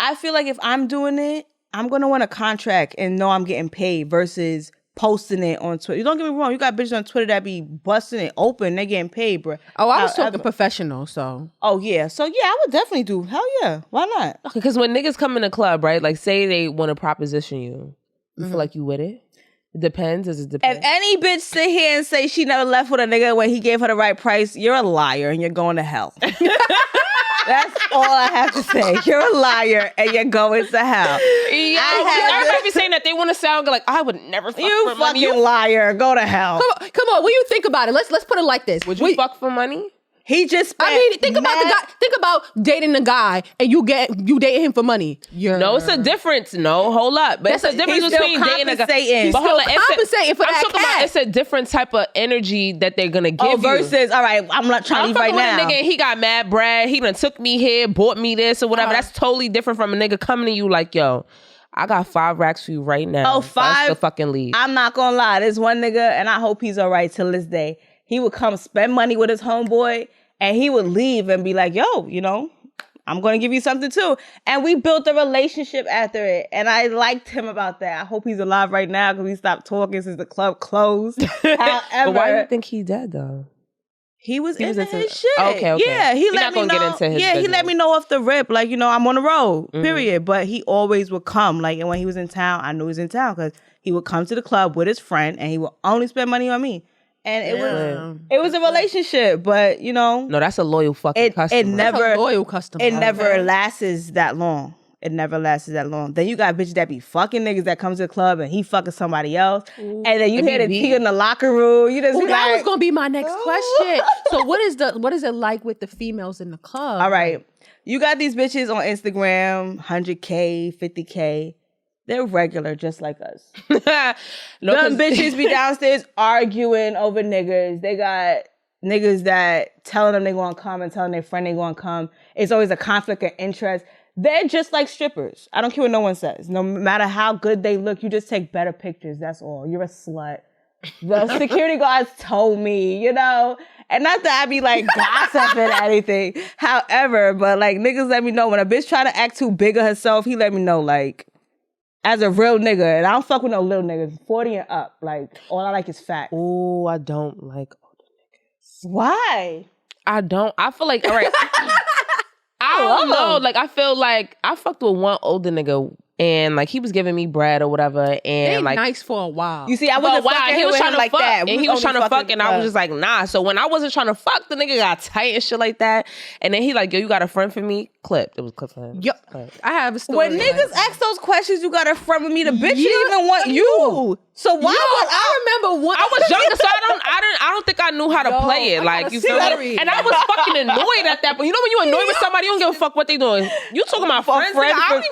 [SPEAKER 3] I feel like if I'm doing it, I'm going to want a contract and know I'm getting paid versus posting it on Twitter. You don't get me wrong. You got bitches on Twitter that be busting it open. They getting paid, bro.
[SPEAKER 1] Oh, I was talking professional, so.
[SPEAKER 3] Oh, yeah. So, yeah, I would definitely do. Hell yeah. Why not?
[SPEAKER 2] Okay, because when niggas come in the club, right? Like, say they want to proposition you. You feel like you with it? It depends. Does it depend?
[SPEAKER 3] If any bitch sit here and say she never left with a nigga when he gave her the right price, you're a liar and you're going to hell. That's all I have to say. You're a liar and you're going to hell.
[SPEAKER 2] Everybody be saying that they want to sound like I would never fuck for money.
[SPEAKER 3] You fucking liar. Go to hell.
[SPEAKER 1] Come on. When you think about it, let's put it like this.
[SPEAKER 2] Would you fuck for money?
[SPEAKER 3] He just spent
[SPEAKER 1] think about the guy. Think about dating a guy and you dating him for money.
[SPEAKER 2] No, it's a difference. No, hold up. But it's a difference between dating a guy.
[SPEAKER 1] He's still compensating for that.
[SPEAKER 2] I'm talking about it's a different type of energy that they're gonna give you.
[SPEAKER 3] Versus, all right, I'm not trying to leave right now.
[SPEAKER 2] A nigga, he got mad Brad. He done took me here, bought me this or whatever. That's totally different from a nigga coming to you like, yo, I got 5 racks for you right now.
[SPEAKER 3] Oh, 5?
[SPEAKER 2] That's the fucking lead.
[SPEAKER 3] I'm not gonna lie. There's one nigga, and I hope he's all right till this day. He would come spend money with his homeboy, and he would leave and be like, yo, you know, I'm going to give you something too. And we built a relationship after it. And I liked him about that. I hope he's alive right now because we stopped talking since the club closed. However,
[SPEAKER 2] but why do you think he dead though?
[SPEAKER 3] He was into his shit.
[SPEAKER 2] Okay.
[SPEAKER 3] Yeah, he let me know. Get into his business. He let me know off the rip, like, you know, I'm on the road, period. But he always would come. Like, and when he was in town, I knew he was in town because he would come to the club with his friend and he would only spend money on me. And it was a relationship, but you know,
[SPEAKER 2] no, that's a loyal fucking customer.
[SPEAKER 1] That's a loyal customer.
[SPEAKER 3] It never lasts that long. It never lasts that long. Then you got bitches that be fucking niggas that come to the club and he fucking somebody else, and then you hear the tea in the locker room. You just
[SPEAKER 1] that was gonna be my next question. So what is it like with the females in the club?
[SPEAKER 3] All right, you got these bitches on Instagram, 100K, 50K. They're regular, just like us. Them bitches be downstairs arguing over niggas. They got niggas that telling them they gonna come and telling their friend they gonna come. It's always a conflict of interest. They're just like strippers. I don't care what no one says. No matter how good they look, you just take better pictures. That's all. You're a slut. The security guards told me, you know. And not that I be like gossiping or anything. However, but like niggas let me know when a bitch try to act too big of herself, he let me know like, as a real nigga, and I don't fuck with no little niggas, 40 and up. Like, all I like is fat.
[SPEAKER 2] Oh, I don't like older niggas.
[SPEAKER 3] Why?
[SPEAKER 2] I don't. I feel like, all right. I don't know. Like, I feel like I fucked with one older nigga and like he was giving me bread or whatever. And like
[SPEAKER 1] nice for a while.
[SPEAKER 3] You see, I wasn't fucking
[SPEAKER 2] he was trying to
[SPEAKER 3] like
[SPEAKER 2] fuck,
[SPEAKER 3] that.
[SPEAKER 2] And he was trying to fuck, and I was just like, nah. So when I wasn't trying to fuck, the nigga got tight and shit like that. And then he like, yo, you got a friend for me? Clipped. It was clipped for him.
[SPEAKER 1] Yep. I have a story.
[SPEAKER 3] When niggas ask those questions, you got a friend with me. The bitch even want you. So why would
[SPEAKER 1] I remember one?
[SPEAKER 2] I was younger, so I don't think I knew how to play it. Like, you feel me? And I was fucking annoyed at that. But you know when you annoyed with somebody, you don't give a fuck what they doing. You talking about friends?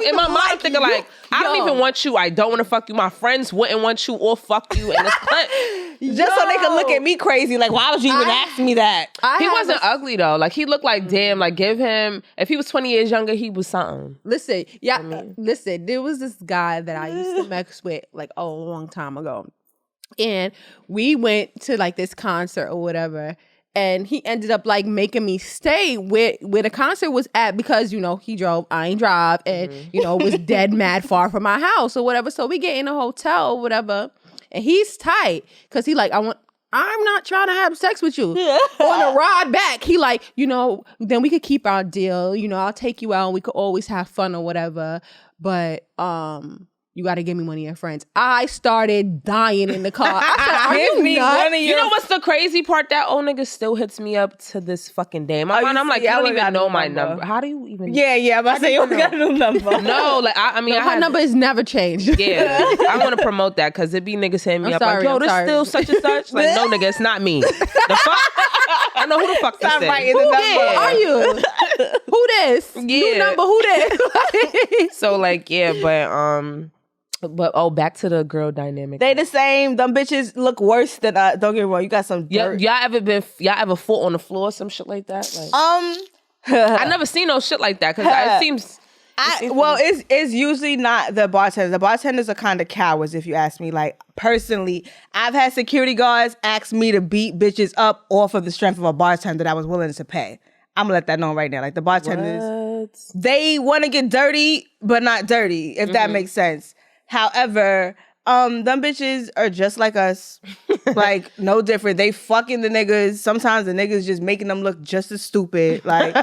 [SPEAKER 2] In my mind, I'm thinking like, I don't even want you. I don't want to fuck you. My friends wouldn't want you or fuck you in this clip.
[SPEAKER 3] Just so they could look at me crazy. Like, why would you even ask me that?
[SPEAKER 2] He wasn't ugly though. Like, he looked like damn. Like, give him. If he was 20 years younger, he was something.
[SPEAKER 1] Listen, listen. There was this guy that I used to mess with like a long time ago, and we went to like this concert or whatever. And he ended up like making me stay where the concert was at because, you know, he drove, I ain't drive, and, you know, it was dead mad far from my house or whatever. So we get in a hotel or whatever, and he's tight because he like, I'm not trying to have sex with you. Yeah. On the ride back, he like, you know, then we could keep our deal. You know, I'll take you out and we could always have fun or whatever. But, you got to give me one of your friends. I started dying in the car. I said,
[SPEAKER 2] give me one of your... You know what's the crazy part? That old nigga still hits me up to this fucking day. I'm like, you don't even know my number. How do you even...
[SPEAKER 3] Yeah, I'm about to say, you got a new number.
[SPEAKER 2] No, like, I mean...
[SPEAKER 1] My number has never changed.
[SPEAKER 2] Yeah, I want to promote that because it be niggas hitting me up like, yo, this still such and such. Like, no, nigga, it's not me. The fuck? I know who the fuck this is.
[SPEAKER 3] Who
[SPEAKER 1] are you? Who this?
[SPEAKER 2] Yeah.
[SPEAKER 1] New number, who this?
[SPEAKER 2] So, like, yeah, but back to the girl dynamic.
[SPEAKER 3] They the same. Them bitches look worse than don't get me wrong. You got some dirt.
[SPEAKER 2] Y'all ever fought on the floor or some shit like that? Like, I never seen no shit like that because it seems.
[SPEAKER 3] It's usually not the bartenders. The bartenders are kind of cowards, if you ask me. Like, personally, I've had security guards ask me to beat bitches up off of the strength of a bartender that I was willing to pay. I'm gonna let that know right now. Like, the bartenders, they want to get dirty, but not dirty, if that makes sense. However, them bitches are just like us. Like, no different. They fucking the niggas. Sometimes the niggas just making them look just as stupid. Like,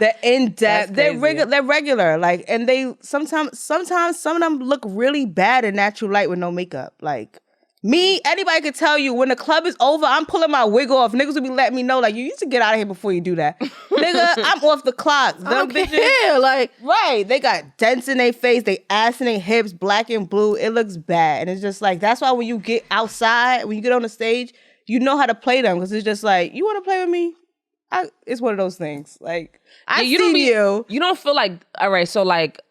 [SPEAKER 3] they're in-depth. They're regular. Like, and they sometimes some of them look really bad in natural light with no makeup. Like, Anybody could tell you when the club is over, I'm pulling my wig off. Niggas will be letting me know, like, you used to get out of here before you do that. Nigga, I'm off the clock. Them bitches,
[SPEAKER 1] like,
[SPEAKER 3] right. They got dents in their face, they ass in their hips, black and blue. It looks bad. And it's just like, that's why when you get outside, when you get on the stage, you know how to play them. Because it's just like, you want to play with me? It's one of those things. Like, you
[SPEAKER 2] don't feel like, all right, so like,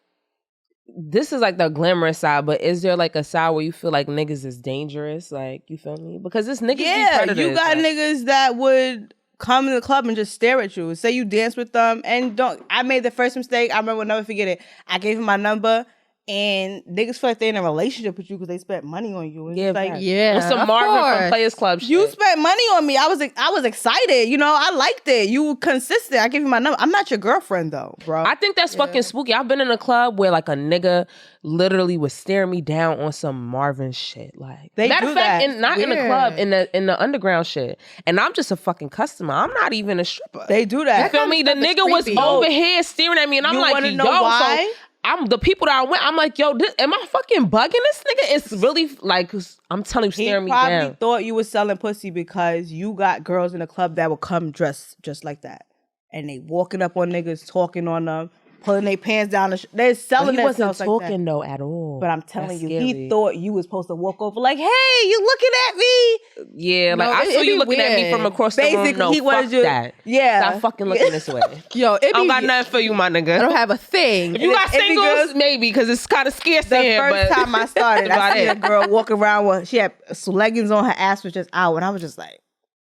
[SPEAKER 2] this is like the glamorous side, but is there like a side where you feel like niggas is dangerous? Like, you feel me? Because this niggas be predators.
[SPEAKER 3] You got niggas that would come in the club and just stare at you. Say you dance with them and I made the first mistake. I remember, I'll never forget it. I gave him my number and niggas feel like they're in a relationship with you because they spent money on you. And
[SPEAKER 2] with some Marvin from Players Club shit.
[SPEAKER 3] You spent money on me. I was excited. You know, I liked it. You were consistent. I gave you my number. I'm not your girlfriend though, bro.
[SPEAKER 2] I think that's fucking spooky. I've been in a club where like a nigga literally was staring me down on some Marvin shit. Like, matter of fact, not in the club, in the underground shit. And I'm just a fucking customer. I'm not even a stripper.
[SPEAKER 3] They do that.
[SPEAKER 2] You feel me? The nigga was over here staring at me, and I'm like, yo, why? So I'm the people that I went. I'm like, yo, am I fucking bugging this nigga? It's really like, I'm telling you, staring me down.
[SPEAKER 3] He probably thought you was selling pussy because you got girls in the club that will come dressed just like that, and they walking up on niggas, talking on them, pulling their pants down. They're selling themselves like that.
[SPEAKER 2] He wasn't talking though at all.
[SPEAKER 3] But I'm telling you, he thought you was supposed to walk over like, hey, you looking at me?
[SPEAKER 2] Yeah, like I saw you looking at me from across the room. No, fuck that.
[SPEAKER 3] Yeah.
[SPEAKER 2] Stop fucking looking this way.
[SPEAKER 1] Yo,
[SPEAKER 2] I don't got nothing for you, my nigga.
[SPEAKER 1] I don't have a thing.
[SPEAKER 2] If you got singles, maybe, because it's kind of scarce in here.
[SPEAKER 3] The first time I started, I see a girl walk around with, she had leggings on, her ass was just out, and I was just like,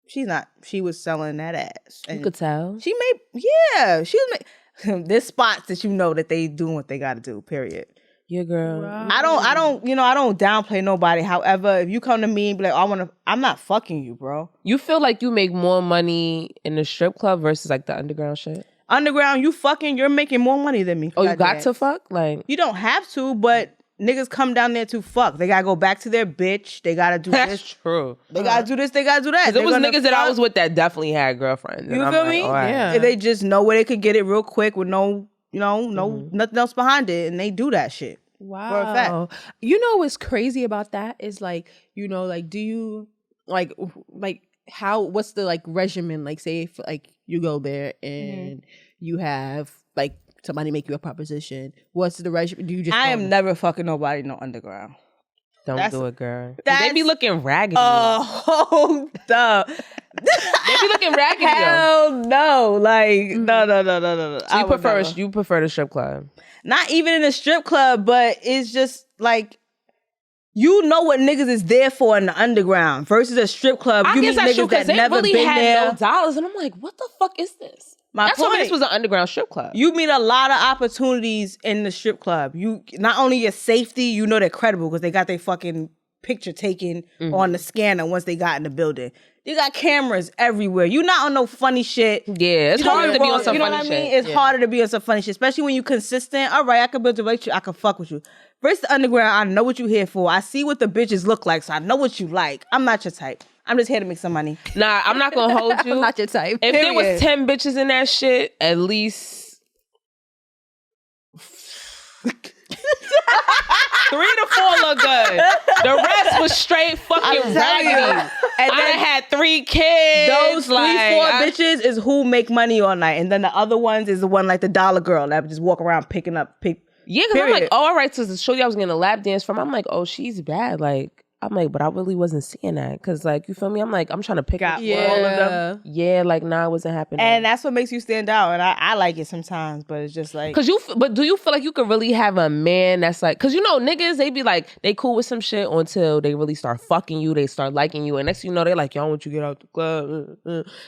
[SPEAKER 3] she was selling that ass. And
[SPEAKER 2] you could tell.
[SPEAKER 3] She there's spots that you know that they doing what they got to do, period.
[SPEAKER 2] Yeah, girl.
[SPEAKER 3] Wow. I don't downplay nobody. However, if you come to me and be like, I'm not fucking you, bro.
[SPEAKER 2] You feel like you make more money in the strip club versus like the underground shit?
[SPEAKER 3] Underground, you're making more money than me.
[SPEAKER 2] Oh, you got to fuck? Like,
[SPEAKER 3] you don't have to, but niggas come down there to fuck. They gotta go back to their bitch. They gotta do this.
[SPEAKER 2] That's true.
[SPEAKER 3] They gotta do this. They gotta do that.
[SPEAKER 2] There was niggas that I was with that definitely had girlfriends.
[SPEAKER 3] You feel me?
[SPEAKER 2] Right.
[SPEAKER 3] Yeah. They just know where they could get it real quick with no nothing else behind it, and they do that shit.
[SPEAKER 1] Wow.
[SPEAKER 3] For a fact.
[SPEAKER 1] You know what's crazy about that is like, you know, like, do you like what's the like regimen? Like, say if like you go there and you have like somebody make you a proposition, what's the regimen? Do you just
[SPEAKER 3] I am never fucking nobody no underground.
[SPEAKER 2] Don't do it, girl. They be looking raggedy.
[SPEAKER 3] Oh, duh.
[SPEAKER 2] They be looking raggedy.
[SPEAKER 3] Hell no. Like, no.
[SPEAKER 2] So you prefer the strip club?
[SPEAKER 3] Not even in a strip club, but it's just like, you know what niggas is there for in the underground versus a strip club. You meet niggas that never been there.
[SPEAKER 2] No dollars, and I'm like, what the fuck is this? That's why this was an underground strip club.
[SPEAKER 3] You meet a lot of opportunities in the strip club. You not only your safety, you know they're credible because they got their fucking picture taken on the scanner once they got in the building. You got cameras everywhere. You not on no funny shit.
[SPEAKER 2] Yeah, it's harder to be on some funny shit.
[SPEAKER 3] It's harder to be on some funny shit, especially when you consistent. All right, I can build a relationship. I can fuck with you. Versus the underground, I know what you here for. I see what the bitches look like, so I know what you like. I'm not your type. I'm just here to make some money.
[SPEAKER 2] Nah, I'm not gonna hold you.
[SPEAKER 1] I'm not your type.
[SPEAKER 2] If there was 10 bitches in that shit, at least 3 to 4 look good. The rest was straight fucking raggedy. And I had 3 kids.
[SPEAKER 3] Those 3-4 bitches is who make money all night, and then the other ones is the one like the dollar girl that just walk around picking up.
[SPEAKER 2] Yeah, because I'm like, oh, all right, so the show I was getting a lap dance from, I'm like, oh, she's bad. Like, I'm like, but I really wasn't seeing that. Because, like, you feel me? I'm like, I'm trying to pick up all of them. Yeah, like, nah, it wasn't happening.
[SPEAKER 3] And that's what makes you stand out. And I like it sometimes, but it's just like...
[SPEAKER 2] But do you feel like you could really have a man that's like... Because, you know, niggas, they be like, they cool with some shit until they really start fucking you. They start liking you. And next thing you know, they like, yo, I want you to get out the club.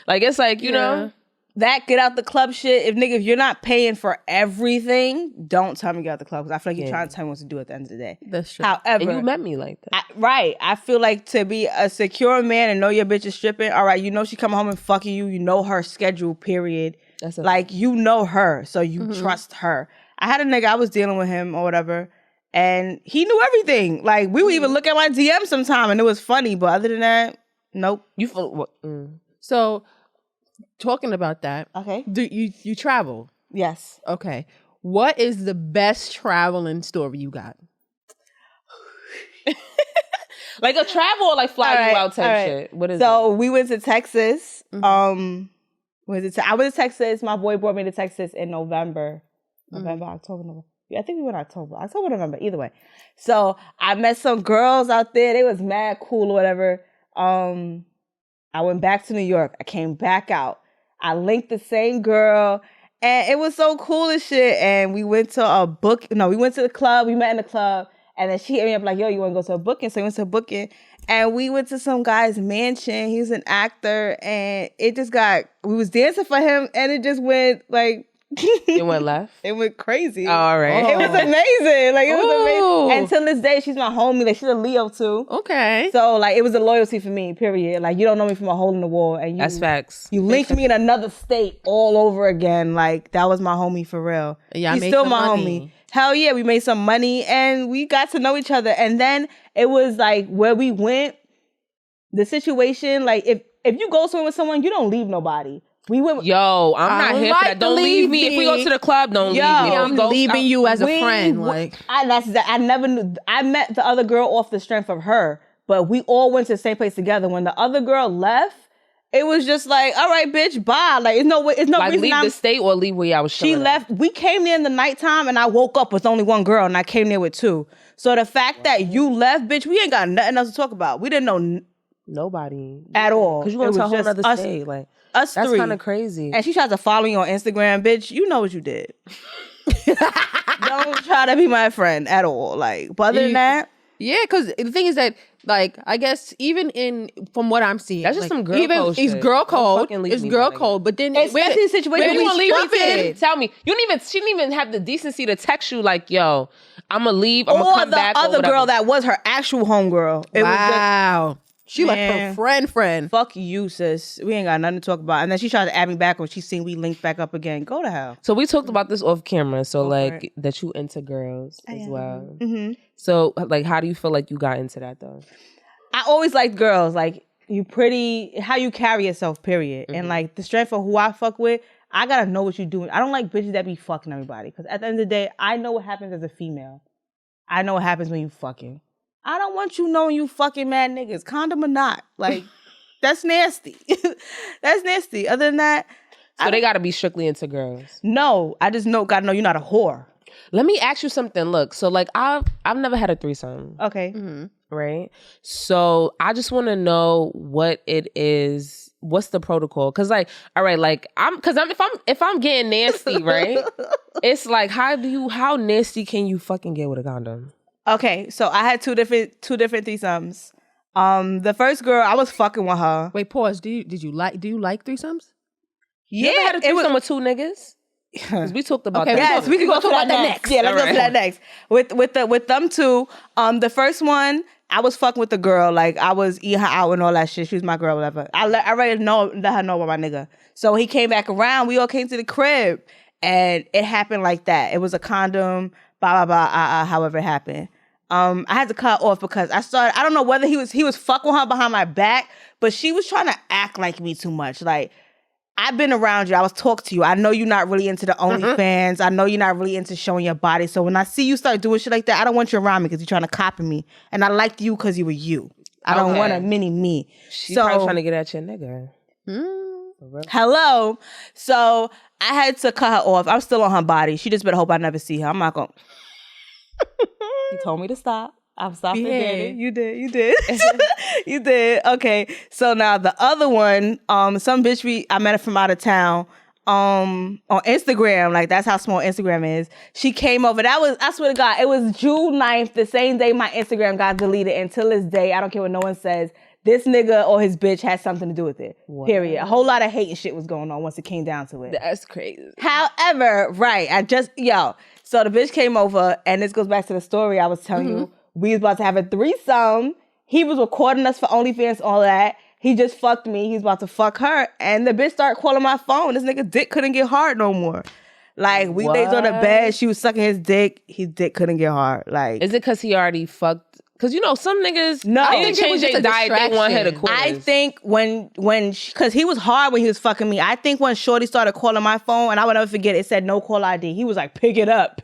[SPEAKER 2] Like, it's like, you know...
[SPEAKER 3] That get out the club shit. If you're not paying for everything, don't tell me get out the club because I feel like you're trying to tell me what to do at the end of the day.
[SPEAKER 1] That's true.
[SPEAKER 3] However,
[SPEAKER 2] and you met me like that,
[SPEAKER 3] I feel like to be a secure man and know your bitch is stripping. All right, you know she coming home and fucking you. You know her schedule. Period. That's like you know her, so you trust her. I had a nigga I was dealing with him or whatever, and he knew everything. Like we would even look at my DM sometime, and it was funny. But other than that, nope.
[SPEAKER 2] You feel what?
[SPEAKER 1] So. Talking about that,
[SPEAKER 3] okay.
[SPEAKER 1] Do you travel?
[SPEAKER 3] Yes.
[SPEAKER 1] Okay. What is the best traveling story you got?
[SPEAKER 2] Like a travel or like fly you out type shit. What is
[SPEAKER 3] so
[SPEAKER 2] it?
[SPEAKER 3] we went to Texas. I went to Texas. My boy brought me to Texas in November, October, November. Yeah, I think we went October, November. Either way. So I met some girls out there. They was mad cool or whatever. I went back to New York. I came back out. I linked the same girl. And it was so cool as shit. And we went to we went to the club. We met in the club. And then she hit me up like, yo, you want to go to a booking? So we went to a booking. And we went to some guy's mansion. He was an actor. And we was dancing for him. And it just went like...
[SPEAKER 2] It went left?
[SPEAKER 3] It went crazy.
[SPEAKER 2] All right.
[SPEAKER 3] It was amazing. Like, it was amazing. And till this day, she's my homie. Like, she's a Leo, too.
[SPEAKER 1] Okay.
[SPEAKER 3] So, like, it was a loyalty for me, period. Like, you don't know me from a hole in the wall. And
[SPEAKER 2] that's facts.
[SPEAKER 3] You linked me in another state all over again. Like, that was my homie for real.
[SPEAKER 1] Yeah,
[SPEAKER 3] he's still my homie. Hell yeah, we made some money. And we got to know each other. And then it was, like, where we went, the situation, like, if you go somewhere with someone, you don't leave nobody. We went.
[SPEAKER 2] Yo, I'm not here for that. Don't leave me. If we go to the club, don't leave me.
[SPEAKER 1] I'm leaving you as a friend. Like
[SPEAKER 3] I never knew. I met the other girl off the strength of her, but we all went to the same place together. When the other girl left, it was just like, all right, bitch, bye. Like, it's no like reason
[SPEAKER 2] leave the state or leave where I was.
[SPEAKER 3] She left. We came there in the nighttime, and I woke up with only one girl, and I came there with two. So the fact that you left, bitch, we ain't got nothing else to talk about. We didn't know
[SPEAKER 2] nobody
[SPEAKER 3] at all.
[SPEAKER 2] Because you went to a whole other state, like.
[SPEAKER 3] Us
[SPEAKER 2] That's
[SPEAKER 3] three.
[SPEAKER 2] That's kind of crazy.
[SPEAKER 3] And she tried to follow you on Instagram. Bitch, you know what you did. Don't try to be my friend at all. Like, but other than that.
[SPEAKER 1] Yeah, because the thing is that, like, I guess even from what I'm seeing.
[SPEAKER 2] That's just
[SPEAKER 1] like,
[SPEAKER 2] some girl code shit.
[SPEAKER 1] It's girl code. It's girl code. But then
[SPEAKER 3] especially the situation
[SPEAKER 2] where you want to leave me? Tell me. She didn't even have the decency to text you like, yo, I'm going to leave. I'm going to come back.
[SPEAKER 3] Or the other girl that was her actual homegirl.
[SPEAKER 1] Wow. She like her friend.
[SPEAKER 3] Fuck you, sis. We ain't got nothing to talk about. And then she tried to add me back when she seen we linked back up again. Go to hell.
[SPEAKER 2] So we talked about this off camera. So like that you into girls as well. Mm-hmm. So like, how do you feel like you got into that though?
[SPEAKER 3] I always liked girls. Like you pretty, how you carry yourself, period. Mm-hmm. And like the strength of who I fuck with, I gotta know what you're doing. I don't like bitches that be fucking everybody. Because at the end of the day, I know what happens as a female. I know what happens when you fucking. I don't want you knowing you fucking mad niggas, condom or not. Like, that's nasty. That's nasty. Other than that.
[SPEAKER 2] So they got to be strictly into girls.
[SPEAKER 3] No, I just gotta know you're not a whore.
[SPEAKER 2] Let me ask you something. Look, so like I've never had a threesome.
[SPEAKER 3] Okay.
[SPEAKER 2] Mm-hmm. Right? So I just want to know what it is. What's the protocol? Cause like, all right, like if I'm getting nasty, right? It's like, how nasty can you fucking get with a condom?
[SPEAKER 3] Okay, so I had two different threesomes. The first girl, I was fucking with her.
[SPEAKER 1] Wait, pause. Do you like threesomes?
[SPEAKER 2] Yeah, you ever had a threesome with two niggas? Because we talked about that.
[SPEAKER 3] Yes, we can go talk about that next. Yeah, let's go to that next. With them two, the first one, I was fucking with the girl. Like I was eating her out and all that shit. She was my girl, whatever. I let her know about my nigga. So he came back around. We all came to the crib, and it happened like that. It was a condom. Blah blah blah. However it happened. I had to cut off because I don't know whether he was fucking her behind my back, but she was trying to act like me too much. Like, I've been around you. I was talking to you. I know you're not really into the OnlyFans. I know you're not really into showing your body. So when I see you start doing shit like that, I don't want you around me because you're trying to copy me. And I liked you because you were you. I don't want a mini me.
[SPEAKER 2] She's probably trying to get at your nigga.
[SPEAKER 3] Hello. So I had to cut her off. I'm still on her body. She just better hope I never see her. I'm not going to. You told me to stop. I'm stopping again. You did. You did. Okay. So now the other one, some bitch I met her from out of town on Instagram. Like that's how small Instagram is. She came over. I swear to God, it was June 9th, the same day my Instagram got deleted. Until this day, I don't care what no one says. This nigga or his bitch had something to do with it. Wow. Period. A whole lot of hate and shit was going on once it came down to it.
[SPEAKER 2] That's crazy.
[SPEAKER 3] However, right, so the bitch came over, and this goes back to the story I was telling you. We was about to have a threesome. He was recording us for OnlyFans, all that. He just fucked me. He was about to fuck her, and the bitch started calling my phone. This nigga dick couldn't get hard no more. Like, we laid on the bed. She was sucking his dick. His dick couldn't get hard. Like,
[SPEAKER 2] is it because he already fucked? Because, you know, some niggas,
[SPEAKER 3] they
[SPEAKER 2] change their diet, they want her to quit.
[SPEAKER 3] I think because he was hard when he was fucking me. I think when Shorty started calling my phone, and I would never forget, it said no call ID. He was like, pick it up.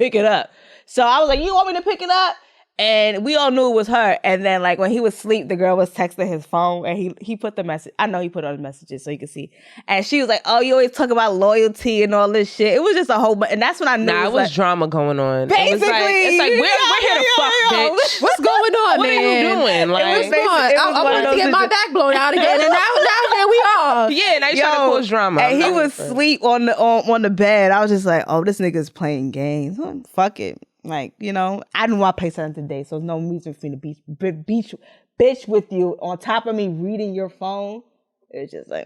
[SPEAKER 3] So I was like, you want me to pick it up? And we all knew it was her. And then like when he was asleep, the girl was texting his phone and he put the message. I know he put on the messages so you can see. And she was like, oh, you always talk about loyalty and all this shit. It was just a whole and that's when I knew
[SPEAKER 2] it was like, drama going on.
[SPEAKER 3] Basically.
[SPEAKER 2] It's like we're here to fuck, bitch.
[SPEAKER 1] What's going on,
[SPEAKER 2] what
[SPEAKER 1] man?
[SPEAKER 2] What are you doing? Like,
[SPEAKER 1] I wanted to get my back blown out again. And now here we are.
[SPEAKER 2] Yeah, now you trying to cause drama.
[SPEAKER 3] And he was asleep on the bed. I was just like, oh, this nigga's playing games. Fuck it. Like, you know, I didn't want to play something today, so there's no reason for me to bitch with you on top of me reading your phone. It's just like,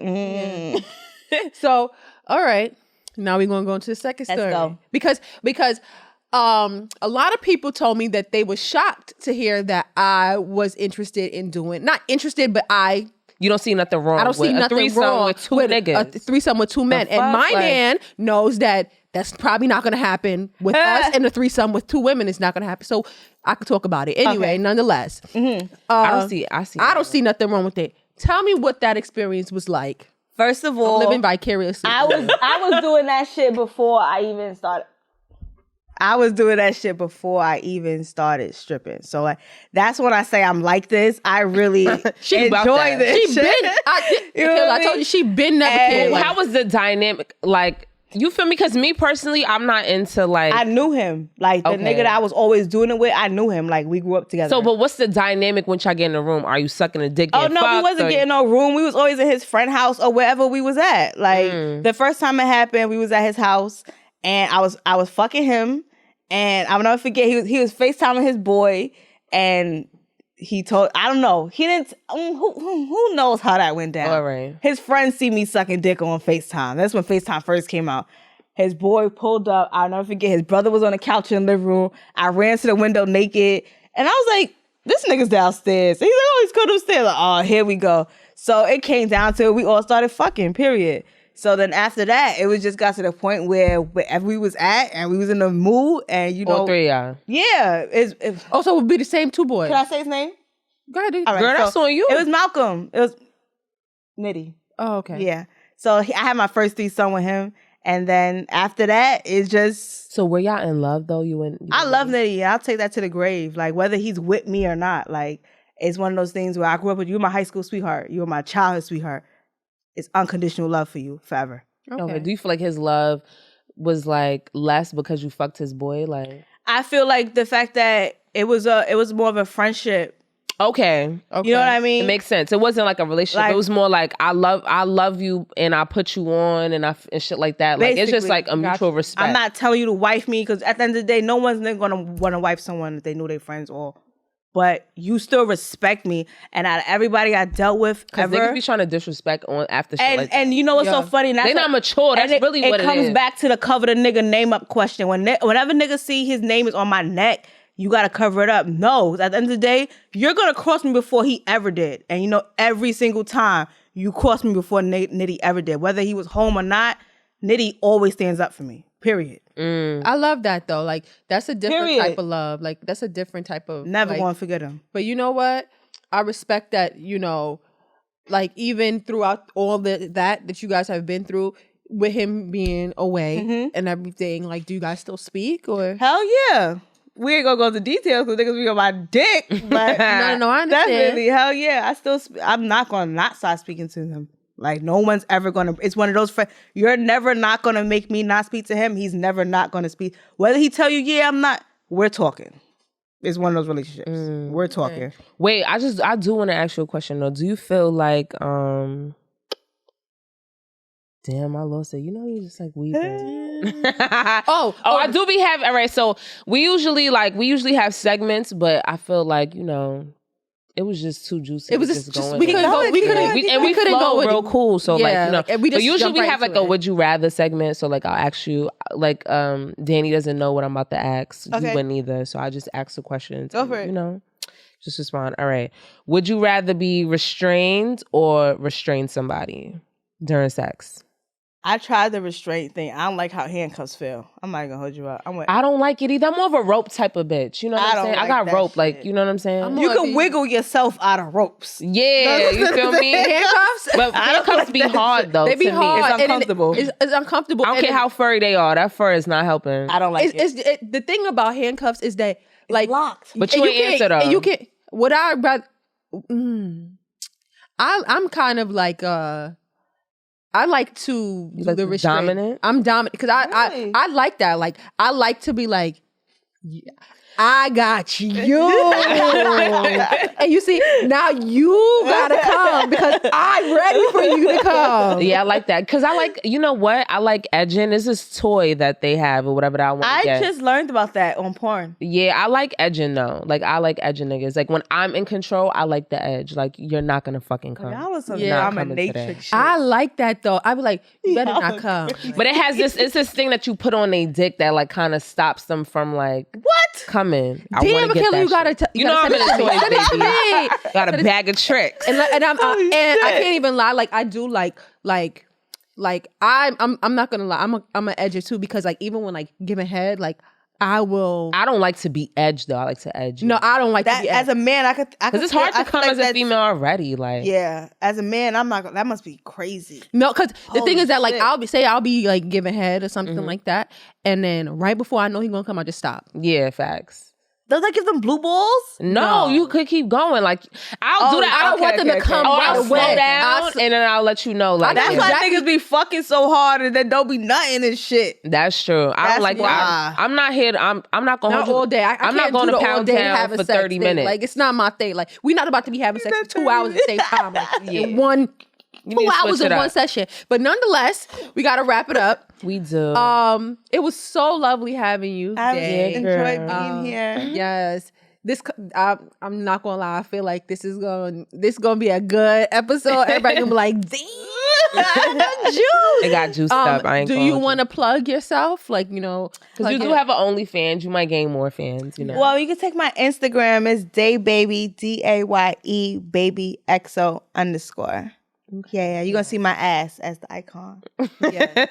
[SPEAKER 1] So, all right. Now we're going to go into the second story.
[SPEAKER 3] Let's go.
[SPEAKER 1] Because a lot of people told me that they were shocked to hear that I was interested in doing, not interested, but
[SPEAKER 2] you don't see nothing wrong.
[SPEAKER 1] I don't see nothing wrong
[SPEAKER 2] with two niggas.
[SPEAKER 1] A threesome with two men. And my man knows that that's probably not going to happen with us, and the threesome with two women is not going to happen. So I could talk about it anyway. Nonetheless,
[SPEAKER 2] I don't see
[SPEAKER 1] nothing wrong with it. Tell me what that experience was like.
[SPEAKER 3] First of all,
[SPEAKER 1] living vicariously.
[SPEAKER 3] I was doing that shit before I even started. I was doing that shit before I even started stripping. So like, that's when I say I'm like this. I really enjoy this.
[SPEAKER 1] I told you she been never cared.
[SPEAKER 2] How was the dynamic? Like, you feel me? Because me personally, I'm not into like.
[SPEAKER 3] I knew him. Like the nigga that I was always doing it with, I knew him. Like we grew up together.
[SPEAKER 2] So, but what's the dynamic when y'all get in the room? Are you sucking a dick?
[SPEAKER 3] Oh no, we wasn't getting no room. We was always in his friend house or wherever we was at. Like the first time it happened, we was at his house and I was fucking him. And I'll never forget, he was FaceTiming his boy, and he told, I don't know, he didn't, who knows how that went down.
[SPEAKER 2] All right.
[SPEAKER 3] His friends see me sucking dick on FaceTime. That's when FaceTime first came out. His boy pulled up, I'll never forget, his brother was on the couch in the living room. I ran to the window naked, and I was like, this nigga's downstairs. And he's like, oh, he's going upstairs. Like, oh, here we go. So it came down to it, we all started fucking, period. So then after that, it was just got to the point where wherever we was at and we was in the mood and you know.
[SPEAKER 2] All three, yeah.
[SPEAKER 3] Yeah.
[SPEAKER 1] Also, it would be the same two boys.
[SPEAKER 3] Can I say his name?
[SPEAKER 1] Go ahead.
[SPEAKER 3] All right,
[SPEAKER 2] girl, that's on you.
[SPEAKER 3] It was Malcolm. It was Nitty.
[SPEAKER 1] Oh, okay.
[SPEAKER 3] Yeah. So I had my first threesome with him. And then after that, it's just.
[SPEAKER 2] So were y'all in love though?
[SPEAKER 3] I love Nitty. I'll take that to the grave. Like whether he's with me or not. Like it's one of those things where I grew up with you. You're my high school sweetheart. You were my childhood sweetheart. It's unconditional love for you forever.
[SPEAKER 2] Okay. Do you feel like his love was like less because you fucked his boy? Like
[SPEAKER 3] I feel like the fact that it was more of a friendship.
[SPEAKER 2] Okay.
[SPEAKER 3] You know what I mean?
[SPEAKER 2] It makes sense. It wasn't like a relationship. Like, it was more like I love you and I put you on and shit like that. Like it's just like a mutual respect.
[SPEAKER 3] I'm not telling you to wife me because at the end of the day, no one's gonna want to wife someone if they know they're friends or. But you still respect me, and out of everybody I dealt with,
[SPEAKER 2] because niggas be trying to disrespect on after shit like that.
[SPEAKER 3] And you know what's so funny?
[SPEAKER 2] They not mature. That's really what it is.
[SPEAKER 3] It comes back to the cover the nigga name up question. Whenever niggas see his name is on my neck, you gotta cover it up. No, at the end of the day, you're gonna cross me before he ever did, and you know every single time you cross me before Nitty ever did, whether he was home or not. Nitty always stands up for me. Period.
[SPEAKER 1] I love that though. Like that's a different type of love. Like that's a different type of
[SPEAKER 3] never gonna forget him.
[SPEAKER 1] But you know what? I respect that, you know, like even throughout all that you guys have been through with him being away and everything, like do you guys still speak or?
[SPEAKER 3] Hell yeah. We ain't gonna go into details because niggas be on my dick. But
[SPEAKER 1] no, I understand.
[SPEAKER 3] Definitely, hell yeah. I'm not gonna not start speaking to him. Like no one's ever gonna. It's one of those friends. You're never not gonna make me not speak to him. He's never not gonna speak. Whether he tell you, yeah, I'm not. We're talking. It's one of those relationships. We're talking.
[SPEAKER 2] Okay. Wait, I do want to ask you a question though. Do you feel like damn, I lost it. You know, you just like weeping. I do be having. All right, so we usually have segments, but I feel like you know. It was just too juicy.
[SPEAKER 1] It was just we couldn't go
[SPEAKER 2] real cool. So like you know, but usually we have like a would you rather segment. So like I'll ask you like Dany doesn't know what I'm about to ask. Okay. You wouldn't either. So I just ask the questions.
[SPEAKER 3] Go for it.
[SPEAKER 2] You know, just respond. All right. Would you rather be restrained or restrain somebody during sex?
[SPEAKER 3] I tried the restraint thing. I don't like how handcuffs feel. I'm not gonna hold you up.
[SPEAKER 2] I don't like it either. I'm more of a rope type of bitch. You know what I'm saying? I got rope, shit. Like you know what I'm saying?
[SPEAKER 3] You can wiggle yourself out of ropes.
[SPEAKER 2] Yeah, you feel me?
[SPEAKER 1] Handcuffs?
[SPEAKER 2] But handcuffs be hard though.
[SPEAKER 1] They be hard.
[SPEAKER 3] It's uncomfortable.
[SPEAKER 1] It's uncomfortable.
[SPEAKER 2] I don't care how furry they are. That fur is not helping.
[SPEAKER 3] I don't like
[SPEAKER 1] it. The thing about handcuffs is that like
[SPEAKER 3] locked.
[SPEAKER 2] But you ain't answer though.
[SPEAKER 1] You can't. What I rather. I'm kind of like I like to do
[SPEAKER 2] like
[SPEAKER 1] the restraint.
[SPEAKER 2] dominant?
[SPEAKER 1] I'm dominant because I like that. Like I like to be like, yeah, I got you. And you see, now you gotta come because I'm ready for you to come.
[SPEAKER 2] Yeah, I like that. Because I like, you know what? I like edging. It's this toy that they have or whatever that I want to get.
[SPEAKER 3] I just learned about that on porn.
[SPEAKER 2] Yeah, I like edging though. Like, I like edging niggas. Like, when I'm in control, I like the edge. Like, you're not going to fucking come.
[SPEAKER 3] Y'all was some
[SPEAKER 2] Not coming
[SPEAKER 3] dominatrix shit.
[SPEAKER 1] I like that though. I be like, you better not come.
[SPEAKER 2] But it has this, it's this thing that you put on a dick that like kind of stops them from like,
[SPEAKER 3] what?
[SPEAKER 2] Coming. I
[SPEAKER 1] Damn,
[SPEAKER 2] wanna get
[SPEAKER 1] Akila,
[SPEAKER 2] that
[SPEAKER 1] you gotta
[SPEAKER 2] shit.
[SPEAKER 1] you
[SPEAKER 2] know
[SPEAKER 1] gotta
[SPEAKER 2] I'm in a
[SPEAKER 1] send it to me.
[SPEAKER 2] toy,
[SPEAKER 1] Send it to
[SPEAKER 2] baby.
[SPEAKER 1] me.
[SPEAKER 2] Got a bag of tricks.
[SPEAKER 1] And I can't even lie. Like I do like I'm not gonna lie. I'm an edger too because like even when like giving head like I
[SPEAKER 2] don't like to be edged though. I like to edge.
[SPEAKER 1] No, I don't like
[SPEAKER 3] that
[SPEAKER 1] to be
[SPEAKER 3] as a man. I could
[SPEAKER 2] because it's hard to come as a female already. Like
[SPEAKER 3] yeah, as a man, I'm not. That must be crazy.
[SPEAKER 1] No, because the thing is that like
[SPEAKER 3] shit.
[SPEAKER 1] I'll be like giving head or something like that, and then right before I know he's gonna come, I just stop.
[SPEAKER 2] Yeah, facts.
[SPEAKER 3] Does that give them blue balls?
[SPEAKER 2] No, you could keep going. Like I'll do that.
[SPEAKER 1] I don't want them to come right
[SPEAKER 2] I'll
[SPEAKER 1] away.
[SPEAKER 2] slow down and then I'll let you know. Like
[SPEAKER 3] That's why niggas be fucking so hard and then don't be nutting and shit.
[SPEAKER 2] That's true. I don't like that. I'm not here. I'm not going
[SPEAKER 1] not all day. I'm
[SPEAKER 2] not going to Pound Town for 30 minutes.
[SPEAKER 1] Like it's not my thing. Like we're not about to be having sex for 2 hours at the same time. Like, in one. 2 hours in one session. But nonetheless, we got to wrap it up.
[SPEAKER 2] We do.
[SPEAKER 1] It was so lovely having you.
[SPEAKER 3] I
[SPEAKER 1] enjoyed
[SPEAKER 3] being here.
[SPEAKER 1] Yes. This I'm not gonna lie. I feel like this is gonna be a good episode. Everybody gonna be like, damn, juice.
[SPEAKER 2] It got juiced up. I ain't.
[SPEAKER 1] Do you want to plug yourself? Like because
[SPEAKER 2] you do have an OnlyFans. You might gain more fans. You know.
[SPEAKER 3] Well, you can take my Instagram. It's Daye Baby DAYE Baby XO _. Yeah, you're gonna see my ass as the icon.
[SPEAKER 1] Yeah.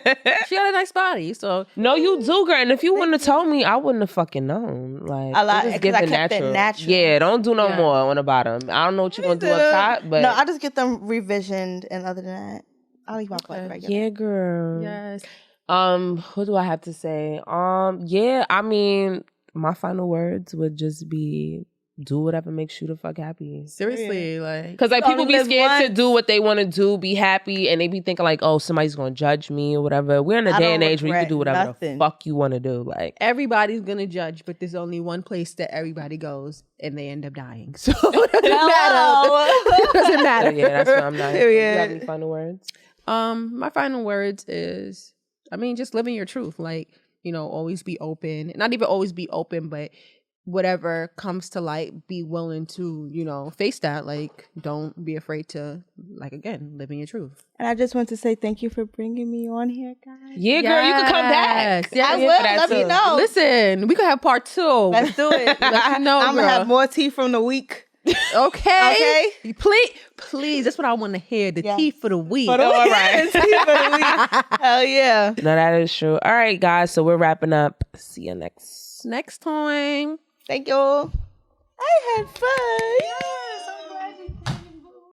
[SPEAKER 1] She got a nice body, so
[SPEAKER 2] no, you do, girl. And if you wouldn't have told me, I wouldn't have fucking known. Like
[SPEAKER 3] just give the natural.
[SPEAKER 2] Yeah, don't do no more on the bottom. I don't know what you're gonna do up top, but
[SPEAKER 3] no, I just get them revisioned, and other than that, I'll leave my plug regular.
[SPEAKER 2] Yeah, girl.
[SPEAKER 1] Yes.
[SPEAKER 2] What do I have to say? Yeah, I mean, my final words would just be do whatever makes you the fuck happy.
[SPEAKER 1] Seriously, like
[SPEAKER 2] because like people be scared to do what they want to do, be happy, and they be thinking like, oh, somebody's gonna judge me or whatever. We're in a day and age where you can do whatever the fuck you want to do. Like
[SPEAKER 1] everybody's gonna judge, but there's only one place that everybody goes, and they end up dying. So it doesn't matter. It doesn't matter.
[SPEAKER 2] So, yeah, that's what I'm not. Do you have any final words?
[SPEAKER 1] My final words is, I mean, just living your truth. Like always be open. Not even always be open, but whatever comes to light, be willing to, face that. Like, don't be afraid to, like, again, live in your truth.
[SPEAKER 3] And I just want to say thank you for bringing me on here, guys.
[SPEAKER 2] Yeah, girl, you can come back.
[SPEAKER 3] Yeah, I will. Let me know.
[SPEAKER 1] Listen, we could have part 2.
[SPEAKER 3] Let's do it.
[SPEAKER 1] I'm
[SPEAKER 3] going to have more tea from the week.
[SPEAKER 1] Okay. Please. That's what I want to hear. The tea for the week.
[SPEAKER 3] All right. Tea for the week. Hell yeah.
[SPEAKER 2] No, that is true. All right, guys. So we're wrapping up. See you next
[SPEAKER 1] time.
[SPEAKER 3] Thank you. I had fun.